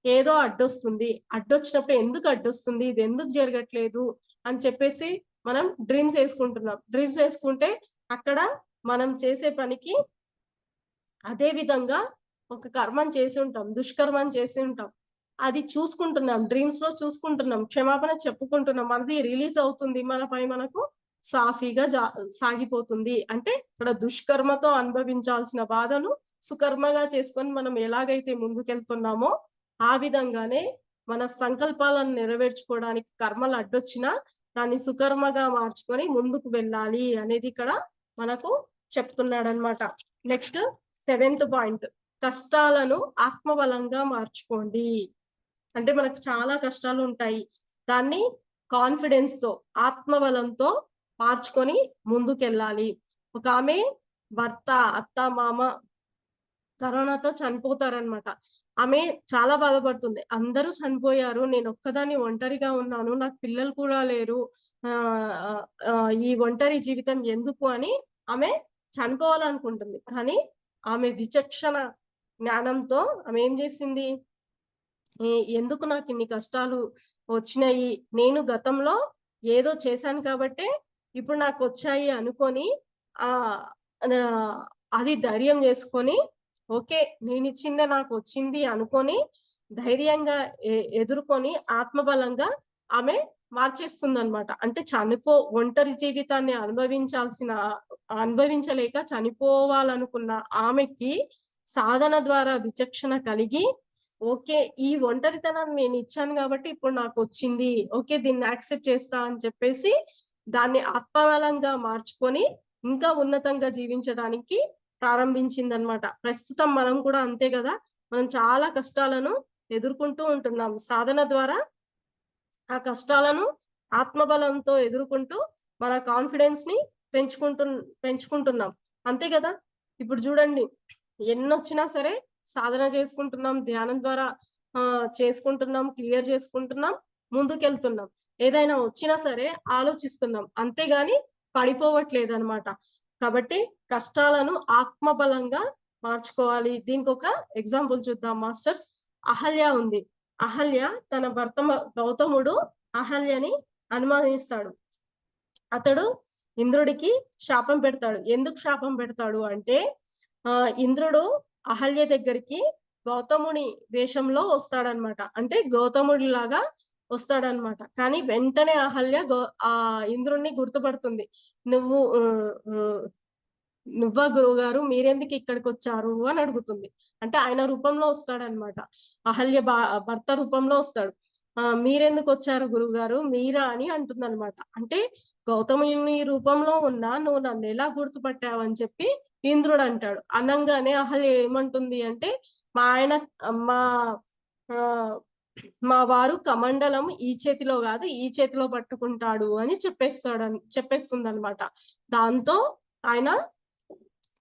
ఏదో అడ్డొస్తుంది. అడ్డొచ్చినప్పుడు ఎందుకు అడ్డొస్తుంది? ఇది ఎందుకు జరగట్లేదు? అని చెప్పేసి మనం డ్రీమ్స్ యేసుకుంటున్నాం. డ్రీమ్స్ యేసుకుంటే అక్కడ మనం చేసే పనికి అదే విధంగా ఒక కర్మను చేసి ఉంటాం. దుష్కర్మను చేసి ఉంటాం. అది చూసుకుంటున్నాం. డ్రీమ్స్‌లో చూసుకుంటున్నాం. క్షమాపణ చెప్పుకుంటున్నాం. మనది రిలీజ్ అవుతుంది. మన పని మనకు సాఫీగా సాగిపోతుంది. అంటే ఇక్కడ దుష్కర్మతో అనుభవించాల్సిన బాధను సుకర్మగా చేసుకొని మనం ఎలాగైతే ముందుకెళ్తున్నామో, ఆ విధంగానే మన సంకల్పాలను నెరవేర్చుకోవడానికి కర్మలు అడ్డొచ్చినా దాన్ని సుకర్మగా మార్చుకొని ముందుకు వెళ్ళాలి అనేది ఇక్కడ మనకు చెప్తున్నాడన్నమాట. Next seventh point. కష్టాలను ఆత్మబలంగా మార్చుకోండి. అంటే మనకు చాలా కష్టాలుంటాయి. దాన్ని కాన్ఫిడెన్స్‌తో, ఆత్మబలంతో మార్చుకొని ముందుకెళ్ళాలి. ఒకామె భర్త, అత్త, మామ కరోనాతో చనిపోతారనమాట. ఆమె చాలా బాధపడుతుంది. అందరూ చనిపోయారు. నేనొక్కదాన్ని ఒంటరిగా ఉన్నాను. నాకు పిల్లలు కూడా లేరు. ఆహ్, ఈ ఒంటరి జీవితం ఎందుకు అని ఆమె చనిపోవాలనుకుంటుంది. కానీ ఆమె విచక్షణ జ్ఞానంతో ఆమె ఏం జేసింది? ఎందుకు నాకిన్ని కష్టాలు వచ్చినాయి? నేను గతంలో ఏదో చేశాను కాబట్టే ఇప్పుడు నాకొచ్చాయి అనుకోని ఆహ్, నా అది ధైర్యం జేసుకొని ఓకే. నేనిచ్చిందే నాకొచ్చింది అనుకోని ధైర్యంగా ఎదుర్కొని ఆత్మబలంగా ఆమె మార్చేసుకుందనమాట. అంటే ఒంటరి జీవితాన్ని అనుభవించలేక చనిపోవాలనుకున్న ఆమెకి సాధన ద్వారా విచక్షణ కలిగి ఓకే. ఈ ఒంటరితనాన్ని నేనిచ్చాను గాబట్టి ఇప్పుడు నాకొచ్చింది. ఓకే. దీన్ని యాక్సెప్ట్ చేస్తా అని చెప్పేసి దాన్ని ఆత్మబలంగా మార్చుకొని ఇంకా ఉన్నతంగా జీవించడానికి ప్రారంభించిందనమాట. ప్రస్తుతం మనం కూడా అంతే గదా! మనం చాలా కష్టాలను ఎదుర్కొంటూ ఉంటున్నాం. సాధన ద్వారా ఆ కష్టాలను ఆత్మబలంతో ఎదుర్కొంటూ మన కాన్ఫిడెన్స్‌ని పెంచుకుంటున్నాం. అంతే గదా! ఇప్పుడు జూడండి, ఎన్నొచ్చినా సరే సాధన చేసుకుంటున్నాం. ధ్యానం ద్వారా చేసుకుంటున్నాం. క్లియర్ చేసుకుంటున్నాం. ముందుకెళ్తున్నాం. ఏదైనా వచ్చినా సరే ఆలోచిస్తున్నాం. అంతేగాని పడిపోవట్లేదనమాట. కాబట్టి కష్టాలను ఆత్మబలంగా మార్చుకోవాలి. దీనికొక ఎగ్జాంపుల్ చూద్దాం మాస్టర్స్. అహల్య ఉంది. అహల్య తన భర్త గౌతముడు అహల్యని అనుమానిస్తాడు. అతడు ఇంద్రుడికి శాపం పెడతాడు. ఎందుకు శాపం పెడతాడు అంటే ఇంద్రుడు అహల్య దగ్గరికి గౌతముని వేషంలో వస్తాడనమాట. అంటే గౌతముడిలాగా వస్తాడనమాట. కానీ వెంటనే అహల్య ఇంద్రుడిని గుర్తుపడుతుంది. నువ్వు "నువ్వా గురువుగారు మీరెందుకు ఇక్కడికొచ్చారు?" అని అడుగుతుంది. అంటే ఆయన రూపంలో వస్తాడనమాట. అహల్య భర్త రూపంలో వస్తాడు. "మీరెందుకొచ్చారు గురువుగారు? మీరా?" అని అంటుందనమాట. అంటే గౌతముని రూపంలో ఉన్నా నువ్వు నన్నెలా గుర్తుపట్టావని చెప్పి ఇంద్రుడంటాడు. అనంగానే అహల్య ఏమంటుంది అంటే, "మా ఆయన మా ఆహ్, మా వారు కమండలం ఈ చేతిలో గాదు, ఈ చేతిలో పట్టుకుంటాడు" అని చెప్పేస్తుందనమాట. దాంతో ఆయన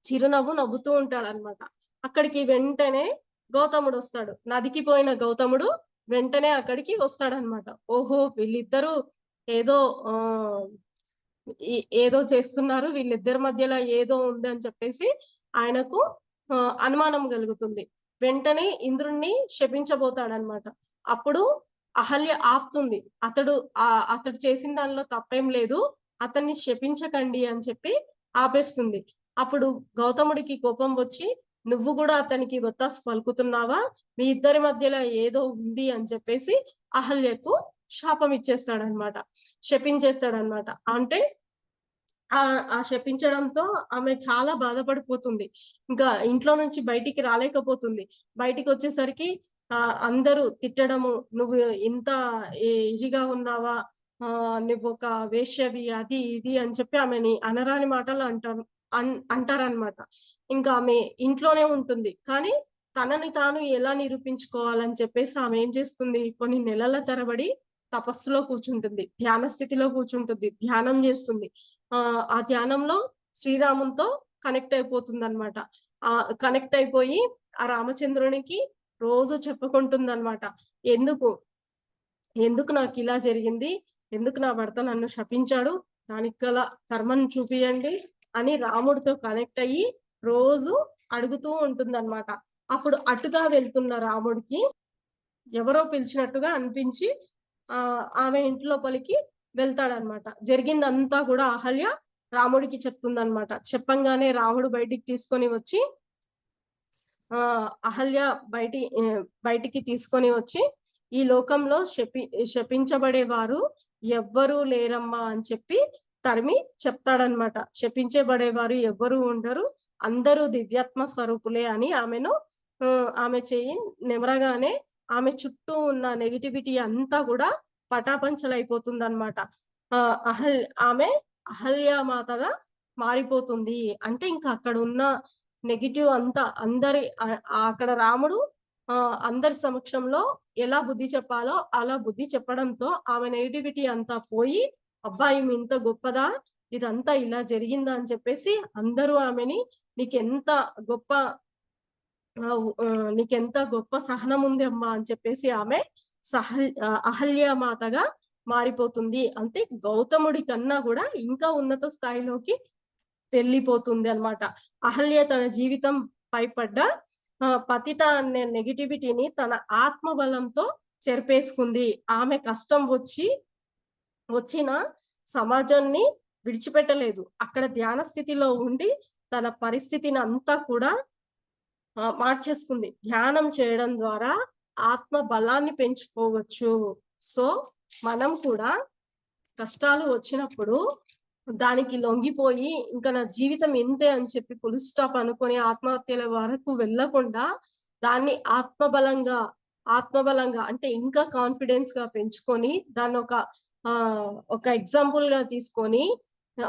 చిరునవ్వు నవ్వుతూ ఉంటాడనమాట. అక్కడికి వెంటనే గౌతముడొస్తాడు. నదికి పోయిన గౌతముడు వెంటనే అక్కడికి వస్తాడనమాట. ఓహో! వీళ్ళిద్దరూ ఏదో ఆహ్, ఏదో చేస్తున్నారు. వీళ్ళిద్దరి మధ్యలో ఏదో ఉందని చెప్పేసి ఆయనకు అనుమానం గలుగుతుంది. వెంటనే ఇంద్రుడిని శపించబోతాడనమాట. అప్పుడు అహల్య ఆపుతుంది. అతడు చేసిన దానిలో తప్పేం లేదు. అతన్ని శపించకండి అని చెప్పి ఆపేస్తుంది. అప్పుడు గౌతముడికి కోపం వచ్చి నువ్వు కూడా అతనికి ఒత్తాసు పలుకుతున్నావా? మీ ఇద్దరి మధ్యలో ఏదో ఉంది అని చెప్పేసి అహల్యకు శాపం ఇచ్చేస్తాడనమాట. శపించేస్తాడనమాట. అంటే ఆ శపించడంతో ఆమె చాలా బాధపడిపోతుంది. ఇంకా ఇంట్లో నుంచి బయటికి రాలేకపోతుంది. బయటికొచ్చేసరికి అందరూ తిట్టడము, "నువ్వు ఇంత ఇదిగా ఉన్నావా? నువ్వొక వేశ్యవి" అది ఇది అని చెప్పి ఆమెని అనరాని మాటలు అంటారనమాట. ఇంకా ఆమె ఇంట్లోనే ఉంటుంది. కానీ తనని తాను ఎలా నిరూపించుకోవాలని చెప్పేసి ఆమె ఏం చేస్తుంది, కొన్ని నెలల తరబడి తపస్సులో కూర్చుంటుంది. ధ్యాన స్థితిలో కూర్చుంటుంది. ధ్యానం జేస్తుంది. ఆ ధ్యానంలో శ్రీరామునితో కనెక్ట్ అయిపోతుందనమాట. కనెక్ట్ అయిపోయి ఆ రామచంద్రునికి రోజు చెప్పుకుంటుందనమాట. ఎందుకు, ఎందుకు నాకిలా జరిగింది? ఎందుకు నా భర్త నన్ను శపించాడు? దానికి గల కర్మను చూపియండి అని రాముడితో కనెక్ట్ అయ్యి రోజు అడుగుతూ ఉంటుందనమాట. అప్పుడు అటుగా వెళ్తున్న రాముడికి ఎవరో పిలిచినట్టుగా అనిపించి ఆమె ఇంటి లోపలికి వెళ్తాడనమాట. జరిగిందంతా గూడా అహల్య రాముడికి చెప్తుందనమాట. చెప్పంగానే రాముడు బయటికి తీసుకొని వచ్చి అహల్య బయటికి తీసుకొని వచ్చి, "ఈ లోకంలో శపించబడేవారు ఎవ్వరూ లేరమ్మా" అని చెప్పి తరిమి చెప్తాడనమాట. శపించబడేవారు ఎవ్వరూ ఉండరు. అందరూ దివ్యాత్మ స్వరూపులే అని ఆమె చెయ్యి నిమరగానే ఆమె చుట్టూ ఉన్న నెగటివిటీ అంతా గూడా పటాపంచలైపోతుందనమాట. ఆమె అహల్యామాతగా మారిపోతుంది. అంటే ఇంక అక్కడున్న నెగెటివ్ అంతా అక్కడ రాముడు అందరి సమక్షంలో ఎలా బుద్ధి చెప్పాలో అలా బుద్ధి చెప్పడంతో ఆమె నెగటివిటీ అంతా పోయి, అబ్బా! ఈమె ఇంత గొప్పదా? ఇదంతా ఇలా జరిగిందా? అని చెప్పేసి అందరూ ఆమెని నీకెంత గొప్ప నీకెంత గొప్ప సహనం ఉంది అమ్మా అని చెప్పేసి ఆమె అహల్యామాతగా మారిపోతుంది. అంటే గౌతముడి కన్నా గూడా ఇంకా ఉన్నత స్థాయిలోకి వెళ్ళిపోతుంది అన్నమాట. అహల్య తన జీవితం పడ్డ పతిత అనే నెగటివిటీని తన ఆత్మ బలంతో చెరిపేసుకుంది. ఆమె కష్టం వచ్చిన సమాజాన్ని విడిచిపెట్టలేదు. అక్కడ ధ్యాన స్థితిలో ఉండి తన పరిస్థితిని అంతా కూడా మార్చేసుకుంది. ధ్యానం చేయడం ద్వారా ఆత్మ బలాన్ని పెంచుకోవచ్చు. సో, మనం కూడా కష్టాలు వచ్చినప్పుడు దానికి లొంగిపోయి ఇంక నా జీవితం ఇంతే అని చెప్పి ఫుల్ స్టాప్ అనుకోని ఆత్మహత్యల వరకు వెళ్ళకుండా దాన్ని ఆత్మబలంగా అంటే ఇంకా కాన్ఫిడెన్స్‌గా పెంచుకొని దాన్నొక ఒక ఎగ్జాంపుల్‌గా తీసుకొని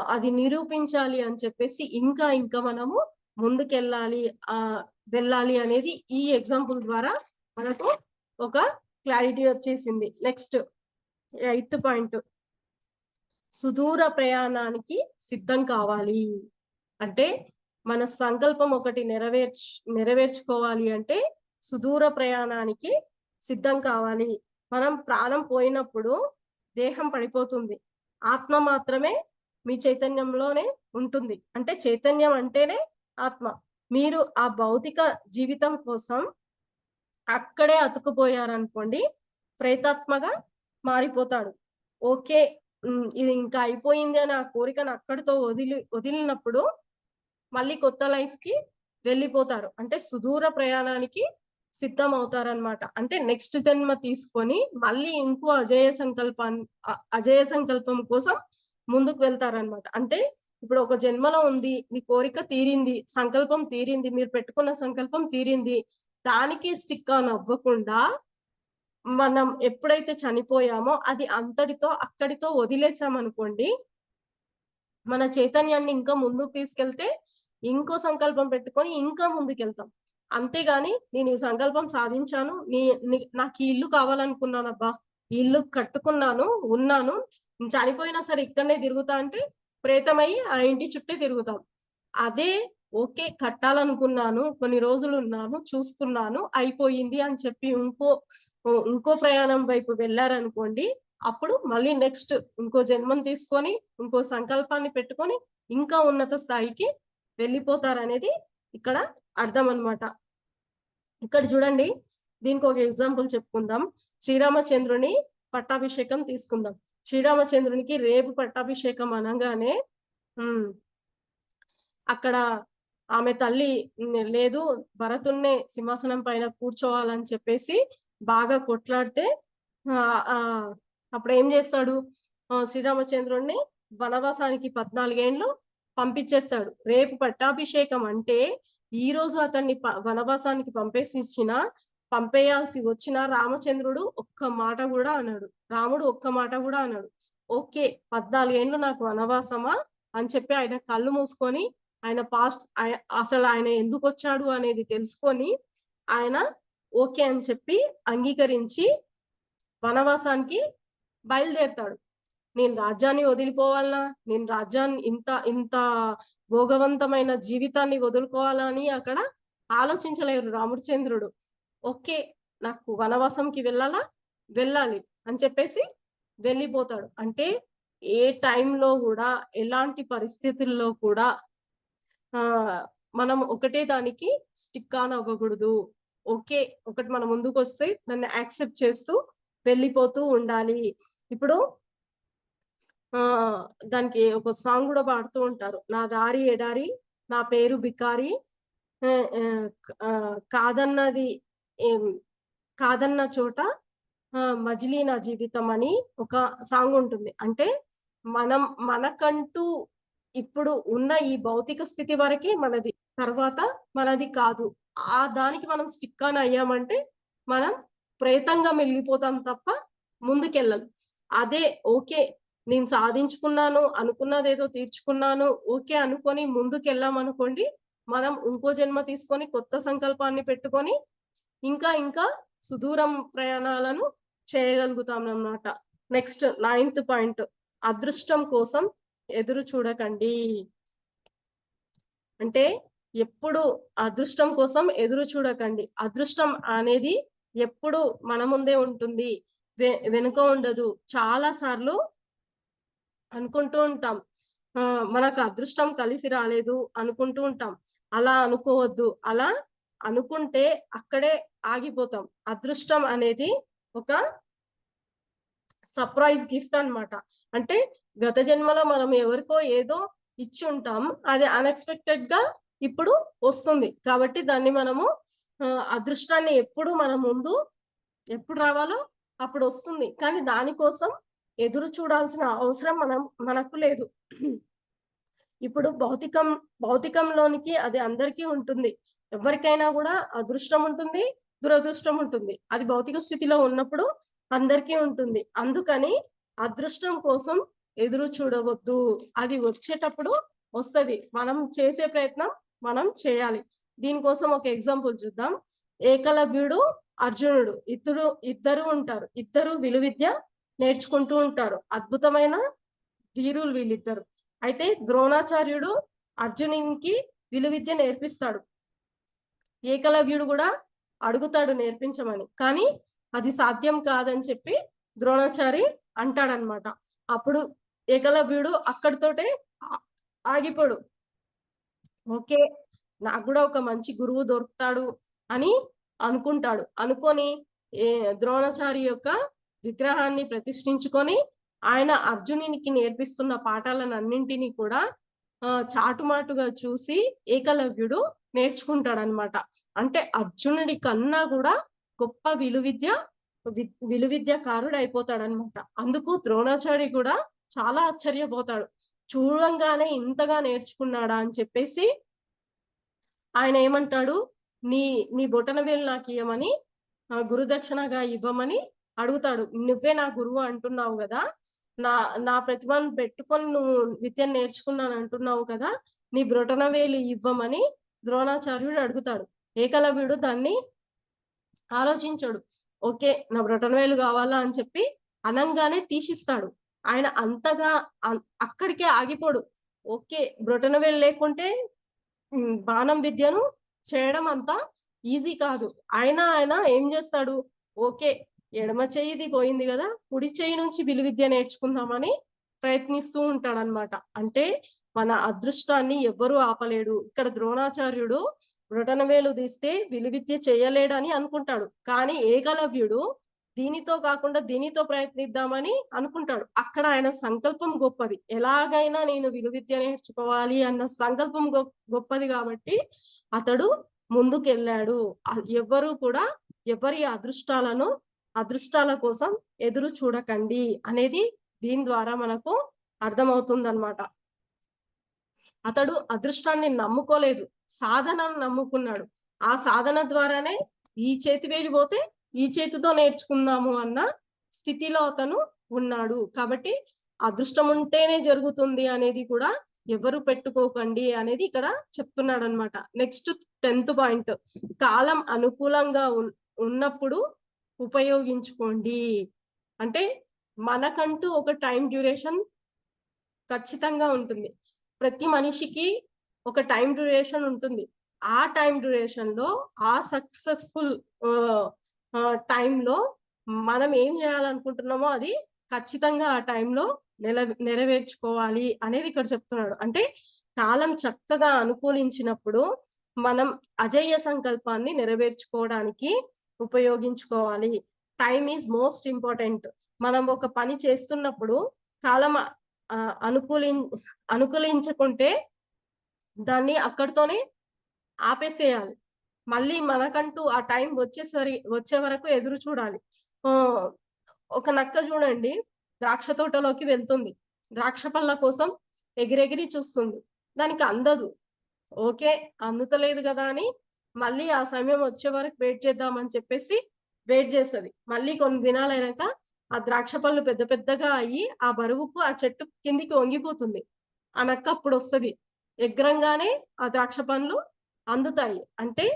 అది నిరూపించాలి అని చెప్పేసి ఇంకా మనము ముందుకెళ్ళాలి వెళ్ళాలి అనేది ఈ ఎగ్జాంపుల్ ద్వారా మనకు ఒక క్లారిటీ వచ్చేసింది. Next eighth point. సుదూర ప్రయాణానికి సిద్ధం కావాలి. అంటే మన సంకల్పం ఒకటి నెరవేర్చుకోవాలి అంటే సుదూర ప్రయాణానికి సిద్ధం కావాలి. మనం ప్రాణం పోయినప్పుడు దేహం పడిపోతుంది. ఆత్మ మాత్రమే మీ చైతన్యంలోనే ఉంటుంది. అంటే చైతన్యం అంటేనే ఆత్మ. మీరు ఆ భౌతిక జీవితం కోసం అక్కడే అతుక్కుపోయారనుకోండి, ప్రేతాత్మగా మారిపోతాడు. ఓకే. ఇది ఇంకా అయిపోయింది అని ఆ కోరికను అక్కడితో వదిలినప్పుడు మళ్ళీ కొత్త లైఫ్‌కి వెళ్ళిపోతారు. అంటే సుదూర ప్రయాణానికి సిద్ధమవుతారనమాట. అంటే నెక్స్ట్ జన్మ తీసుకొని మళ్ళీ ఇంకో అజేయ సంకల్పం కోసం ముందుకు వెళ్తారనమాట. అంటే ఇప్పుడు ఒక జన్మలో ఉంది. మీ కోరిక తీరింది. సంకల్పం తీరింది. మీరు పెట్టుకున్న సంకల్పం తీరింది. దానికి స్టిక్ ఆన్ అవ్వకుండా మనం ఎప్పుడైతే చనిపోయామో అది అంతటితో అక్కడితో వదిలేసామనుకోండి, మన చైతన్యాన్ని ఇంకా ముందుకు తీసుకెళ్తే ఇంకో సంకల్పం పెట్టుకొని ఇంకా ముందుకెళ్తాం. అంతేగాని నేను ఈ సంకల్పం సాధించాను. నీ నీ నాకు ఈ ఇల్లు కావాలనుకున్నానబ్బా! ఈ ఇల్లు కట్టుకున్నాను, ఉన్నాను. చనిపోయినా సరే ఇక్కడనే తిరుగుతా అంటే ప్రేతమై ఆ ఇంటి చుట్టే తిరుగుతాం. అదే ఓకే. కట్టాలనుకున్నాను. కొన్ని రోజులున్నాను, చూసుకున్నాను, అయిపోయింది అని చెప్పి ఇంకో ప్రయాణం వైపు వెళ్లారనుకోండి, అప్పుడు మళ్ళీ నెక్స్ట్ ఇంకో జన్మను తీసుకొని, ఇంకో సంకల్పాన్ని పెట్టుకొని, ఇంకా ఉన్నత స్థాయికి వెళ్ళిపోతారనేది ఇక్కడ అర్థం అన్నమాట. ఇక్కడ చూడండి, దీనికొక ఎగ్జాంపుల్ చెప్పుకుందాం. శ్రీరామచంద్రుని పట్టాభిషేకం తీసుకుందాం. శ్రీరామచంద్రునికి రేపు పట్టాభిషేకం అనంగానే హ్మ్. అక్కడ ఆమె తల్లి లేదు భరతుడినే సింహాసనం పైన కూర్చోవాలని చెప్పేసి బాగా కొట్లాడితే అప్పుడేం చేస్తాడు శ్రీరామచంద్రుడిని వనవాసానికి 14 ఏండ్లు పంపించేస్తాడు. రేపు పట్టాభిషేకం అంటే ఈ రోజు అతన్ని వనవాసానికి పంపేయాల్సి వచ్చిన రామచంద్రుడు ఒక్క మాట కూడా అన్నాడు. రాముడు ఒక్క మాట కూడా అన్నాడు. ఓకే 14 ఏండ్లు నాకు వనవాసమా అని చెప్పి ఆయన కళ్ళు మూసుకొని ఆయన అసలు ఆయన ఎందుకు వచ్చాడు అనేది తెలుసుకొని ఆయన ఓకే అని చెప్పి అంగీకరించి వనవాసానికి బయలుదేరుతాడు. నేను రాజ్యాన్ని వదిలిపోవాలనా, నేను రాజ్యాన్ని ఇంత భోగవంతమైన జీవితాన్ని వదులుకోవాలా అని అక్కడ ఆలోచించలేరు రామచంద్రుడు. ఓకే నాకు వనవాసంకి వెళ్ళాలి అని చెప్పేసి వెళ్ళిపోతాడు. అంటే ఏ టైంలో కూడా ఎలాంటి పరిస్థితుల్లో కూడా మనం ఒకటే దానికి స్టిక్ ఆన్ అవ్వకూడదు. ఓకే ఒకటి మన ముందుకు వస్తే దాన్ని యాక్సెప్ట్ చేస్తూ వెళ్ళిపోతూ ఉండాలి. ఇప్పుడు దానికి ఒక సాంగ్ కూడా పాడుతూ ఉంటారు. నా దారి ఎడారి నా పేరు బికారి కాదన్నది కాదన్న చోట మజిలీ నా జీవితం అని ఒక సాంగ్ ఉంటుంది. అంటే మనకంటూ ఇప్పుడు ఉన్న ఈ భౌతిక స్థితి వరకే మనది, తర్వాత మనది కాదు. దానికి మనం స్టిక్ ఆన్ అయ్యామంటే మనం ప్రేతంగా మిగిలిపోతాం తప్ప ముందుకెళ్ళం. అదే ఓకే నేను సాధించుకున్నాను, అనుకున్నదేదో తీర్చుకున్నాను, ఓకే అనుకొని ముందుకెళ్ళామనుకోండి, మనం ఇంకో జన్మ తీసుకొని కొత్త సంకల్పాన్ని పెట్టుకొని ఇంకా సుదూరం ప్రయాణాలను చేయగలుగుతాం అన్నమాట. నెక్స్ట్ 9th పాయింట్, అదృష్టం కోసం ఎదురు చూడకండి. అంటే ఎప్పుడు అదృష్టం కోసం ఎదురు చూడకండి. అదృష్టం అనేది ఎప్పుడు మన ముందే ఉంటుంది, వెనుక ఉండదు. చాలా సార్లు అనుకుంటూ ఉంటాం మనకు అదృష్టం కలిసి రాలేదు అనుకుంటూ ఉంటాం. అలా అనుకోవద్దు. అలా అనుకుంటే అక్కడే ఆగిపోతాం. అదృష్టం అనేది ఒక సర్ప్రైజ్ గిఫ్ట్ అన్నమాట. అంటే గత జన్మలో మనం ఎవరికో ఏదో ఇచ్చి ఉంటాం, అది అన్ఎక్స్పెక్టెడ్ గా ఇప్పుడు వస్తుంది. కాబట్టి దాన్ని మనము అదృష్టాన్ని ఎప్పుడు మన ముందు ఎప్పుడు రావాలో అప్పుడు వస్తుంది. కానీ దానికోసం ఎదురు చూడాల్సిన అవసరం మనకు లేదు. ఇప్పుడు భౌతికంలోనికి అది అందరికీ ఉంటుంది. ఎవరికైనా కూడా అదృష్టం ఉంటుంది, దురదృష్టం ఉంటుంది. అది భౌతిక స్థితిలో ఉన్నప్పుడు అందరికీ ఉంటుంది. అందుకని అదృష్టం కోసం ఎదురు చూడవద్దు. అది వచ్చేటప్పుడు వస్తది. మనం చేసే ప్రయత్నం మనం చేయాలి. దీనికోసం ఒక ఎగ్జాంపుల్ చూద్దాం. ఏకలవ్యుడు, అర్జునుడు ఇద్దరు ఉంటారు. ఇద్దరు విలువిద్య నేర్చుకుంటూ ఉంటారు. అద్భుతమైన వీరులు వీళ్ళిద్దరు. అయితే ద్రోణాచార్యుడు అర్జునునికి విలువిద్య నేర్పిస్తాడు. ఏకలవ్యుడు కూడా అడుగుతాడు నేర్పించమని, కానీ అది సాధ్యం కాదని చెప్పి ద్రోణాచారి అంటాడనమాట. అప్పుడు ఏకలవ్యుడు అక్కడితోటే ఆగిపోడు. ఓకే నాకు కూడా ఒక మంచి గురువు దొరుకుతాడు అని అనుకుంటాడు. అనుకొని ద్రోణాచారి యొక్క విగ్రహాన్ని ప్రతిష్ఠించుకొని ఆయన అర్జునునికి నేర్పిస్తున్న పాఠాలన్నింటినీ కూడా చాటుమాటుగా చూసి ఏకలవ్యుడు నేర్చుకుంటాడనమాట. అంటే అర్జునుడి కన్నా కూడా గొప్ప విలువిద్యకారుడు అయిపోతాడనమాట. అందుకు ద్రోణాచారి కూడా చాలా ఆశ్చర్యపోతాడు. చూడంగానే ఇంతగా నేర్చుకున్నాడా అని చెప్పేసి ఆయన ఏమంటాడు, నీ బొటనవేలు నాకు ఇవ్వమని, గురుదక్షిణగా ఇవ్వమని అడుగుతాడు. నువ్వే నా గురువు అంటున్నావు కదా, నా ప్రతిభను పెట్టుకొని నువ్వు విద్యను నేర్చుకున్నాను అంటున్నావు కదా, నీ బొటనవేలు ఇవ్వమని ద్రోణాచార్యుడు అడుగుతాడు. ఏకలవ్యుడు దాన్ని ఆలోచించాడు. ఓకే నా బొటనవేలు కావాలా అని చెప్పి అనంగానే తీసిస్తాడు. ఆయన అంతగా అక్కడికే ఆగిపోడు. ఓకే బొటనవేలు లేకుంటే బాణం విద్యను చేయడం అంత ఈజీ కాదు. ఆయన ఏం చేస్తాడు, ఓకే ఎడమ చెయ్యిది పోయింది కదా, కుడి చెయ్యి నుంచి విలువిద్య నేర్చుకుందామని ప్రయత్నిస్తూ ఉంటాడనమాట. అంటే మన అదృష్టాన్ని ఎవ్వరూ ఆపలేడు. ఇక్కడ ద్రోణాచార్యుడు బొటనవేలు తీస్తే విలువిద్య చేయలేడని అనుకుంటాడు. కానీ ఏకలవ్యుడు దీనితో కాకుండా దీనితో ప్రయత్నిద్దామని అనుకుంటాడు. అక్కడ ఆయన సంకల్పం గొప్పది. ఎలాగైనా నేను విలువిద్య నేర్చుకోవాలి అన్న సంకల్పం గొప్పది కాబట్టి అతడు ముందుకెళ్ళాడు. ఎవ్వరూ కూడా ఎవరి అదృష్టాల కోసం ఎదురు చూడకండి అనేది దీని ద్వారా మనకు అర్థమవుతుందన్నమాట. అతడు అదృష్టాన్ని నమ్ముకోలేదు, సాధనను నమ్ముకున్నాడు. ఆ సాధన ద్వారానే ఈ చేతి వేలి పోతే ఈ చేతితో నేర్చుకుందాము అన్న స్థితిలో అతను ఉన్నాడు. కాబట్టి అదృష్టం ఉంటేనే జరుగుతుంది అనేది కూడా ఎవరు పెట్టుకోకండి అనేది ఇక్కడ చెప్తున్నాడన్నమాట. నెక్స్ట్ 10th పాయింట్, కాలం అనుకూలంగా ఉన్నప్పుడు ఉపయోగించుకోండి. అంటే మనకంటూ ఒక టైం డ్యూరేషన్ ఖచ్చితంగా ఉంటుంది. ప్రతి మనిషికి ఒక టైం డ్యూరేషన్ ఉంటుంది. ఆ టైం డ్యూరేషన్ లో ఆ సక్సెస్ఫుల్ టైంలో మనం ఏం చేయాలనుకుంటున్నామో అది ఖచ్చితంగా ఆ టైంలో నెరవేర్చుకోవాలి అనేది ఇక్కడ చెప్తున్నాడు. అంటే కాలం చక్కగా అనుకూలించినప్పుడు మనం అజేయ సంకల్పాన్ని నెరవేర్చుకోవడానికి ఉపయోగించుకోవాలి. Time is most important. మనం ఒక పని చేస్తున్నప్పుడు కాలం అనుకూలించకుంటే దాన్ని అక్కడితోనే ఆపేసేయాలి. మళ్ళీ మనకంటూ ఆ టైం వచ్చే వరకు ఎదురు చూడాలి. ఒక నక్క చూడండి, ద్రాక్ష తోటలోకి వెళ్తుంది. ద్రాక్ష పళ్ళ కోసం ఎగిరెగిరి చూస్తుంది. దానికి అందదు. ఓకే, అందుతలేదు కదా అని మళ్ళీ ఆ సమయం వచ్చే వరకు వెయిట్ చేద్దామని చెప్పేసి వెయిట్ చేస్తది. మళ్ళీ కొన్ని దినాలైనాక ఆ ద్రాక్ష పళ్ళు పెద్ద పెద్దగా అయ్యి ఆ బరువుకు ఆ చెట్టు కిందికి వంగిపోతుంది. ఆ నక్క అప్పుడొస్తది. ఎగ్గరంగానే ఆ ద్రాక్ష పండ్లు అందుతాయి. అంటే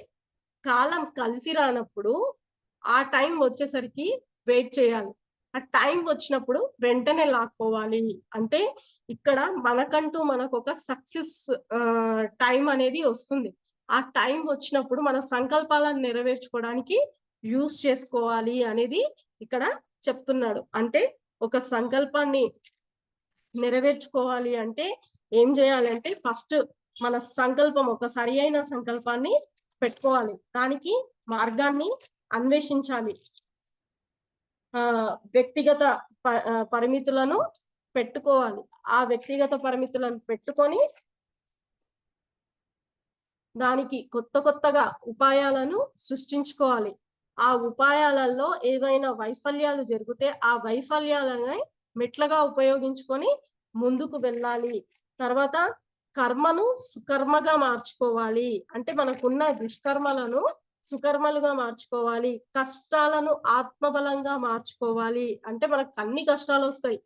కాలం కలిసి రానప్పుడు ఆ టైం వచ్చేసరికి వెయిట్ చేయాలి. ఆ టైం వచ్చినప్పుడు వెంటనే లాక్కోవాలి. అంటే ఇక్కడ మనకంటూ మనకొక సక్సెస్ టైం అనేది వస్తుంది. ఆ టైం వచ్చినప్పుడు మన సంకల్పాలను నెరవేర్చుకోవడానికి యూజ్ చేసుకోవాలి అనేది ఇక్కడ చెప్తున్నాడు. అంటే ఒక సంకల్పాన్ని నెరవేర్చుకోవాలి అంటే ఏం చేయాలంటే ఫస్ట్ మన సంకల్పం ఒక సరి అయిన సంకల్పాన్ని పెట్టుకోవాలి. దానికి మార్గాన్ని అన్వేషించాలి. వ్యక్తిగత పరిమితులను పెట్టుకోవాలి. ఆ వ్యక్తిగత పరిమితులను పెట్టుకొని దానికి కొత్తగా ఉపాయాలను సృష్టించుకోవాలి. ఆ ఉపాయాలలో ఏవైనా వైఫల్యాలు జరిగితే ఆ వైఫల్యాలని మెట్లుగా ఉపయోగించుకొని ముందుకు వెళ్ళాలి. తర్వాత కర్మను సుకర్మగా మార్చుకోవాలి. అంటే మనకున్న దుష్కర్మలను సుకర్మలుగా మార్చుకోవాలి. కష్టాలను ఆత్మబలంగా మార్చుకోవాలి. అంటే మనకు అన్ని కష్టాలు వస్తాయి.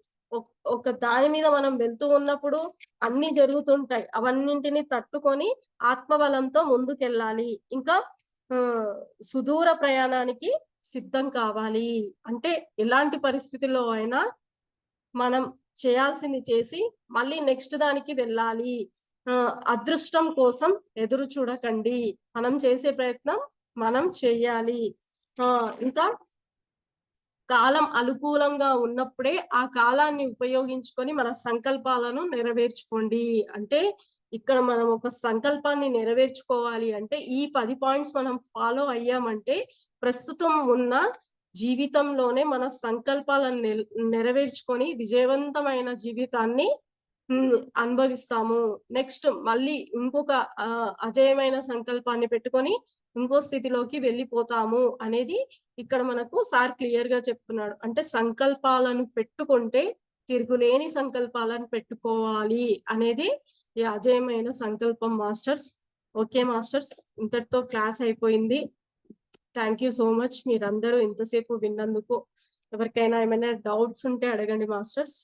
ఒక దాని మీద మనం వెళ్తూ ఉన్నప్పుడు అన్ని జరుగుతుంటాయి. అవన్నింటిని తట్టుకొని ఆత్మబలంతో ముందుకెళ్ళాలి. ఇంకా సుదూర ప్రయాణానికి సిద్ధం కావాలి. అంటే ఎలాంటి పరిస్థితుల్లో అయినా మనం చేయాల్సింది చేసి మళ్ళీ నెక్స్ట్ దానికి వెళ్ళాలి. అదృష్టం కోసం ఎదురు చూడకండి. మనం చేసే ప్రయత్నం మనం చెయ్యాలి. ఇంకా కాలం అనుకూలంగా ఉన్నప్పుడే ఆ కాలాన్ని ఉపయోగించుకొని మన సంకల్పాలను నెరవేర్చుకోండి. అంటే ఇక్కడ మనం ఒక సంకల్పాన్ని నెరవేర్చుకోవాలి అంటే ఈ 10 పాయింట్స్ మనం ఫాలో అయ్యామంటే ప్రస్తుతం ఉన్న జీవితంలోనే మన సంకల్పాలను నెరవేర్చుకొని విజయవంతమైన జీవితాన్ని అనుభవిస్తాము. నెక్స్ట్ మళ్ళీ ఇంకొక అజేయమైన సంకల్పాన్ని పెట్టుకొని ఇంకో స్థితిలోకి వెళ్ళిపోతాము అనేది ఇక్కడ మనకు సార్ క్లియర్ గా చెప్తున్నాడు. అంటే సంకల్పాలను పెట్టుకుంటే తిరుగులేని సంకల్పాలను పెట్టుకోవాలి అనేది ఈ అజేయమైన సంకల్పం మాస్టర్స్. ఓకే మాస్టర్స్, ఇంతటితో క్లాస్ అయిపోయింది. థ్యాంక్ యూ సో మచ్ మీరందరూ ఇంతసేపు విన్నందుకు. ఎవరికైనా ఏమైనా డౌట్స్ ఉంటే అడగండి మాస్టర్స్.